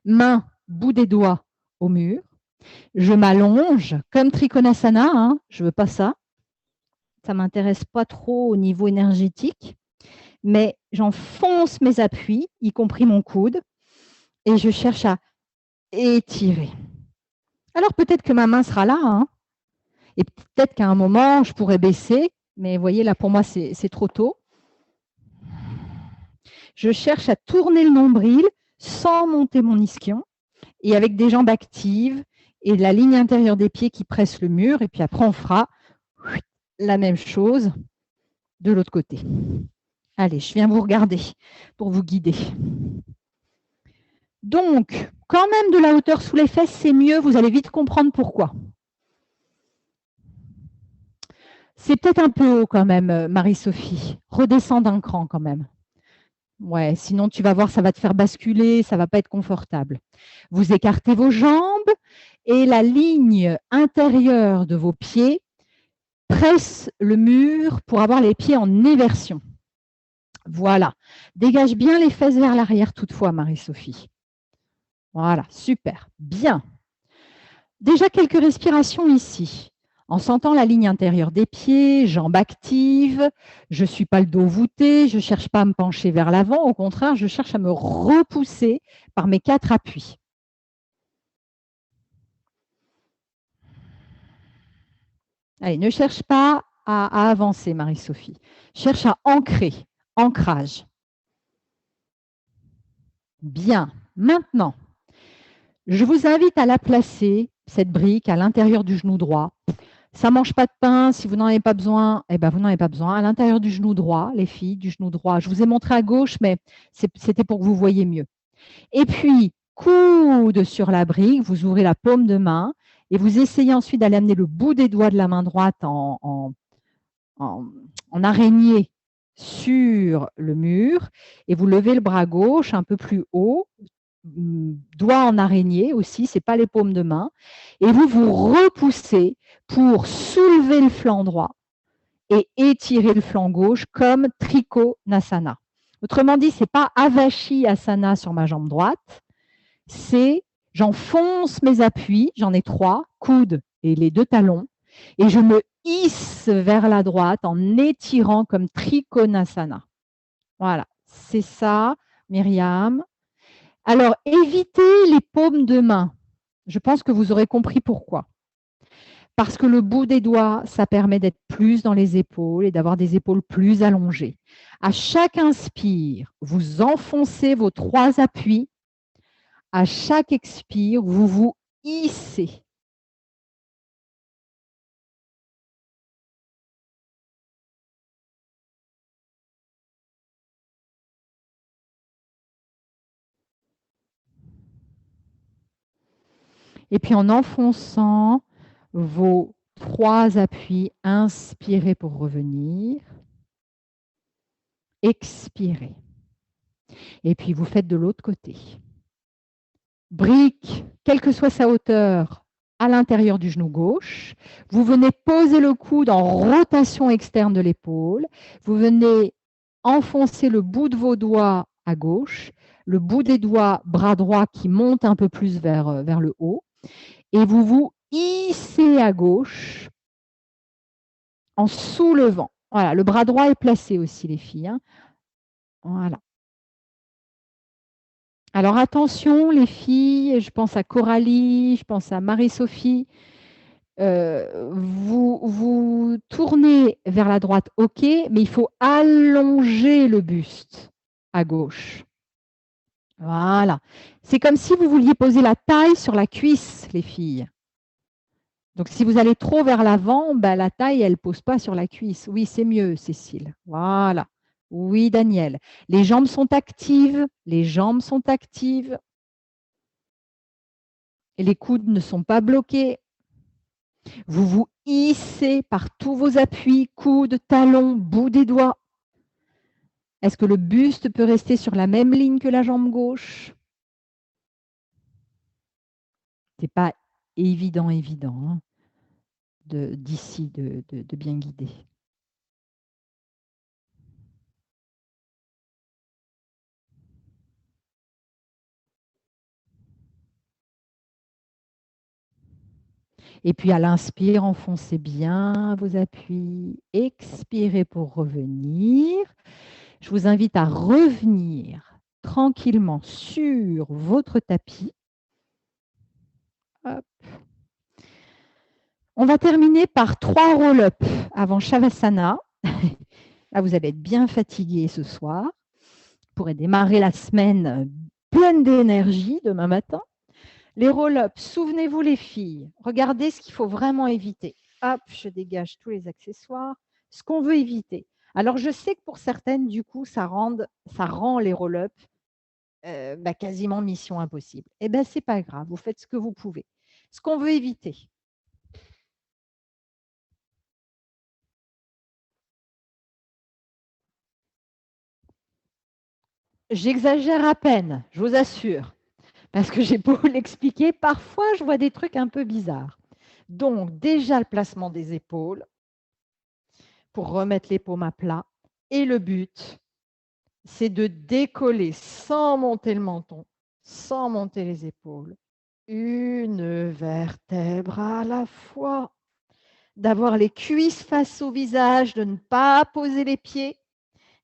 main, bout des doigts au mur. Je m'allonge comme Trikonasana, hein, je ne veux pas ça. Ça ne m'intéresse pas trop au niveau énergétique. Mais j'enfonce mes appuis, y compris mon coude, et je cherche à étirer. Alors peut-être que ma main sera là, hein, et peut-être qu'à un moment, je pourrais baisser, mais vous voyez, là, pour moi, c'est trop tôt. Je cherche à tourner le nombril sans monter mon ischion, et avec des jambes actives, et la ligne intérieure des pieds qui presse le mur, et puis après, on fera la même chose de l'autre côté. Allez, je viens vous regarder pour vous guider. Donc, quand même de la hauteur sous les fesses, c'est mieux. Vous allez vite comprendre pourquoi. C'est peut-être un peu haut quand même, Marie-Sophie. Redescends d'un cran quand même. Ouais, sinon tu vas voir, ça va te faire basculer, ça ne va pas être confortable. Vous écartez vos jambes et la ligne intérieure de vos pieds presse le mur pour avoir les pieds en éversion. Voilà. Dégage bien les fesses vers l'arrière toutefois, Marie-Sophie. Voilà, super. Bien. Déjà quelques respirations ici. En sentant la ligne intérieure des pieds, jambes actives, je ne suis pas le dos voûté, je ne cherche pas à me pencher vers l'avant, au contraire, je cherche à me repousser par mes 4 appuis. Allez, ne cherche pas à avancer, Marie-Sophie. Cherche à ancrer, ancrage. Bien. Maintenant, je vous invite à la placer, cette brique, à l'intérieur du genou droit. Ça ne mange pas de pain. Si vous n'en avez pas besoin, eh ben, vous n'en avez pas besoin. À l'intérieur du genou droit, les filles, du genou droit. Je vous ai montré à gauche, mais c'était pour que vous voyiez mieux. Et puis, coude sur la brique, vous ouvrez la paume de main et vous essayez ensuite d'aller amener le bout des doigts de la main droite en araignée sur le mur et vous levez le bras gauche un peu plus haut, doigt en araignée aussi, ce n'est pas les paumes de main, et vous vous repoussez pour soulever le flanc droit et étirer le flanc gauche comme Trikonasana. Autrement dit, ce n'est pas Avashi Asana sur ma jambe droite, c'est j'enfonce mes appuis, j'en ai 3, coudes et les 2 talons, et je me hisse vers la droite en étirant comme Trikonasana. Voilà, c'est ça, Myriam. Alors, évitez les paumes de main. Je pense que vous aurez compris pourquoi. Parce que le bout des doigts, ça permet d'être plus dans les épaules et d'avoir des épaules plus allongées. À chaque inspire, vous enfoncez vos 3 appuis. À chaque expire, vous vous hissez. Et puis en enfonçant vos 3 appuis, inspirez pour revenir. Expirez. Et puis vous faites de l'autre côté. Brique, quelle que soit sa hauteur, à l'intérieur du genou gauche. Vous venez poser le coude en rotation externe de l'épaule. Vous venez enfoncer le bout de vos doigts à gauche, le bout des doigts bras droit qui monte un peu plus vers le haut. Et vous vous hissez à gauche en soulevant. Voilà, le bras droit est placé aussi, les filles. Hein. Voilà. Alors attention, les filles, je pense à Coralie, je pense à Marie-Sophie. Vous tournez vers la droite, ok, mais il faut allonger le buste à gauche. Voilà. C'est comme si vous vouliez poser la taille sur la cuisse, les filles. Donc, si vous allez trop vers l'avant, ben, la taille, elle ne pose pas sur la cuisse. Oui, c'est mieux, Cécile. Voilà. Oui, Daniel. Les jambes sont actives. Les jambes sont actives. Et les coudes ne sont pas bloqués. Vous vous hissez par tous vos appuis, coudes, talons, bout des doigts. Est-ce que le buste peut rester sur la même ligne que la jambe gauche? Ce n'est pas évident hein, d'ici de bien guider. Et puis à l'inspire, enfoncez bien vos appuis. Expirez pour revenir. Je vous invite à revenir tranquillement sur votre tapis. Hop. On va terminer par 3 roll-up avant Shavasana. Là, vous allez être bien fatigué ce soir. Vous pourrez démarrer la semaine pleine d'énergie demain matin. Les roll-up, souvenez-vous les filles, regardez ce qu'il faut vraiment éviter. Hop, je dégage tous les accessoires. Ce qu'on veut éviter. Alors, je sais que pour certaines, du coup, ça rend les roll-up quasiment mission impossible. Eh bien, ce n'est pas grave, vous faites ce que vous pouvez. Ce qu'on veut éviter. J'exagère à peine, je vous assure. Parce que j'ai beau l'expliquer, parfois, je vois des trucs un peu bizarres. Donc, déjà, le placement des épaules pour remettre les paumes à plat. Et le but, c'est de décoller sans monter le menton, sans monter les épaules. Une vertèbre à la fois. D'avoir les cuisses face au visage, de ne pas poser les pieds,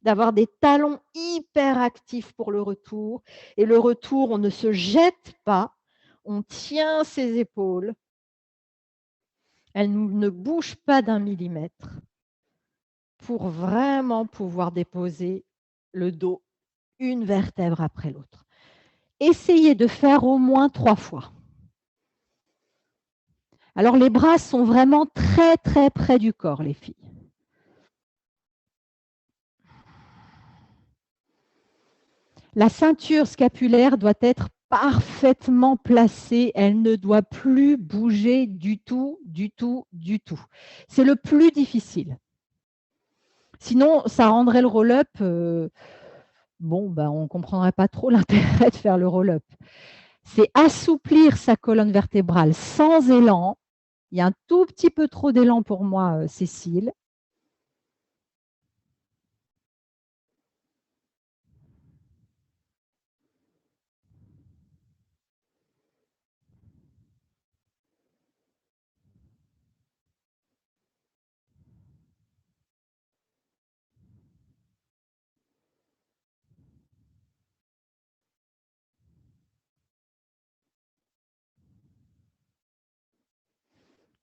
d'avoir des talons hyper actifs pour le retour. Et le retour, on ne se jette pas, on tient ses épaules. Elles ne bougent pas d'1 millimètre pour vraiment pouvoir déposer le dos une vertèbre après l'autre. Essayez de faire au moins 3 fois. Alors, les bras sont vraiment très, très près du corps, les filles. La ceinture scapulaire doit être parfaitement placée. Elle ne doit plus bouger du tout, du tout, du tout. C'est le plus difficile. Sinon, ça rendrait le roll-up... on ne comprendrait pas trop l'intérêt de faire le roll-up. C'est assouplir sa colonne vertébrale sans élan. Il y a un tout petit peu trop d'élan pour moi, Cécile.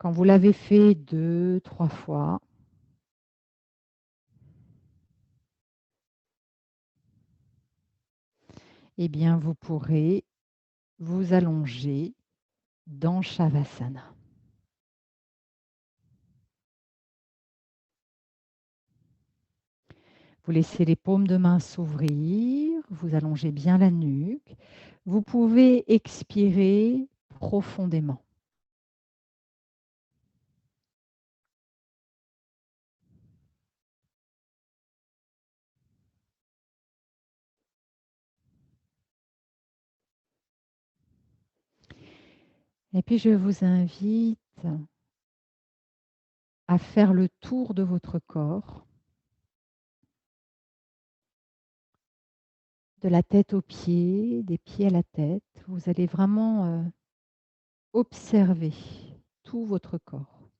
Quand vous l'avez fait 2, 3 fois, eh bien, vous pourrez vous allonger dans Shavasana. Vous laissez les paumes de main s'ouvrir, vous allongez bien la nuque. Vous pouvez expirer profondément. Et puis, je vous invite à faire le tour de votre corps, de la tête aux pieds, des pieds à la tête. Vous allez vraiment observer tout votre corps.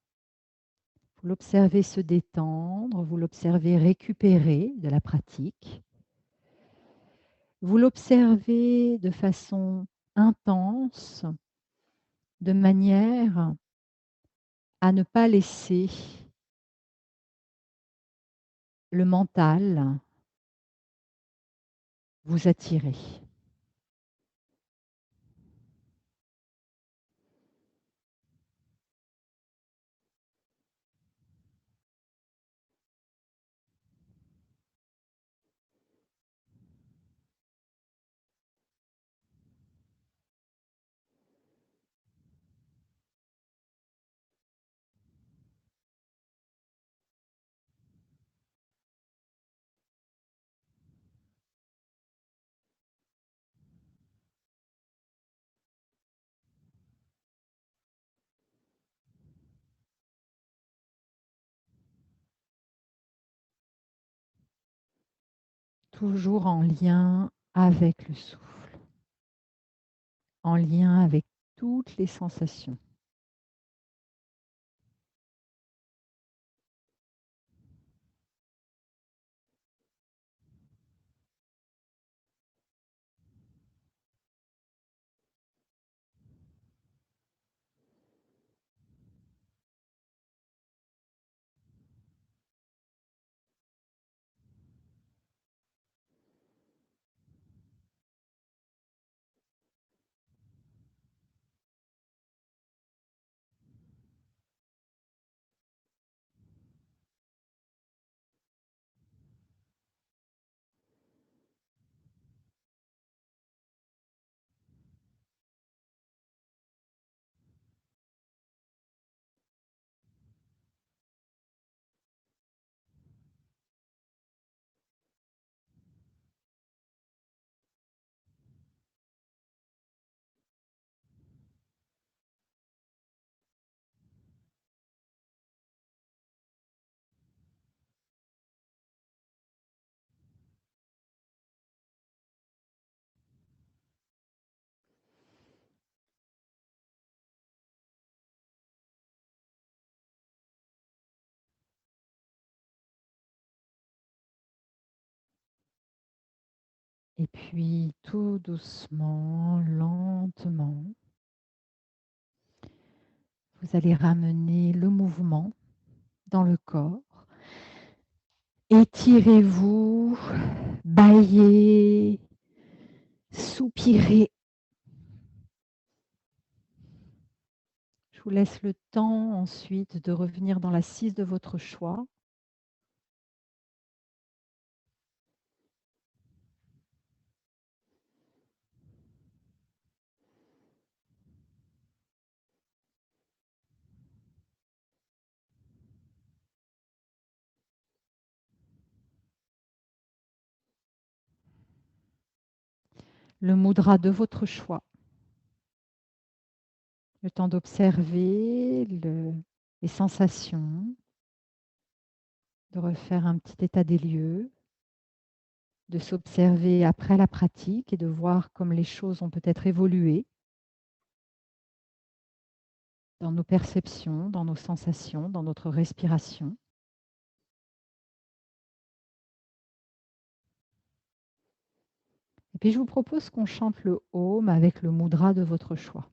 Vous l'observez se détendre, vous l'observez récupérer de la pratique. Vous l'observez de façon intense, de manière à ne pas laisser le mental vous attirer. Toujours en lien avec le souffle, en lien avec toutes les sensations. Et puis, tout doucement, lentement, vous allez ramener le mouvement dans le corps. Étirez-vous, bâillez, soupirez. Je vous laisse le temps ensuite de revenir dans l'assise de votre choix. Le mudra de votre choix. Le temps d'observer les sensations, de refaire un petit état des lieux, de s'observer après la pratique et de voir comme les choses ont peut-être évolué dans nos perceptions, dans nos sensations, dans notre respiration. Et puis je vous propose qu'on chante le Om avec le mudra de votre choix.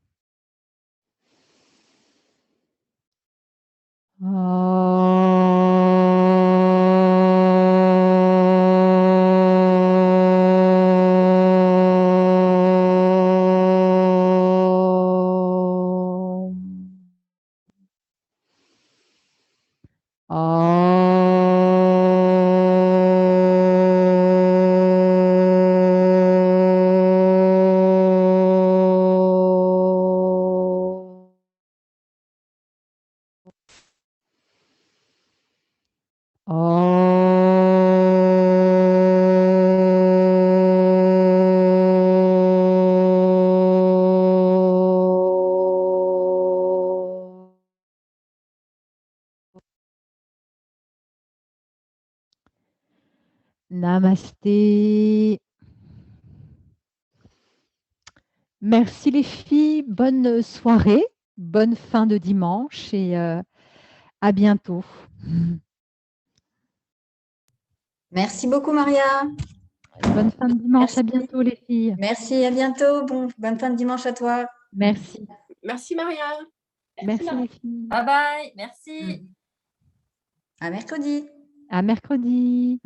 Namasté. Merci les filles, bonne soirée, bonne fin de dimanche et à bientôt. Merci beaucoup, Maria. Bonne fin de dimanche, Merci. à bientôt les filles. Merci, à bientôt. Bonne fin de dimanche à toi. Merci. Merci Maria. Merci les filles. Bye bye. Merci. À mercredi. À mercredi.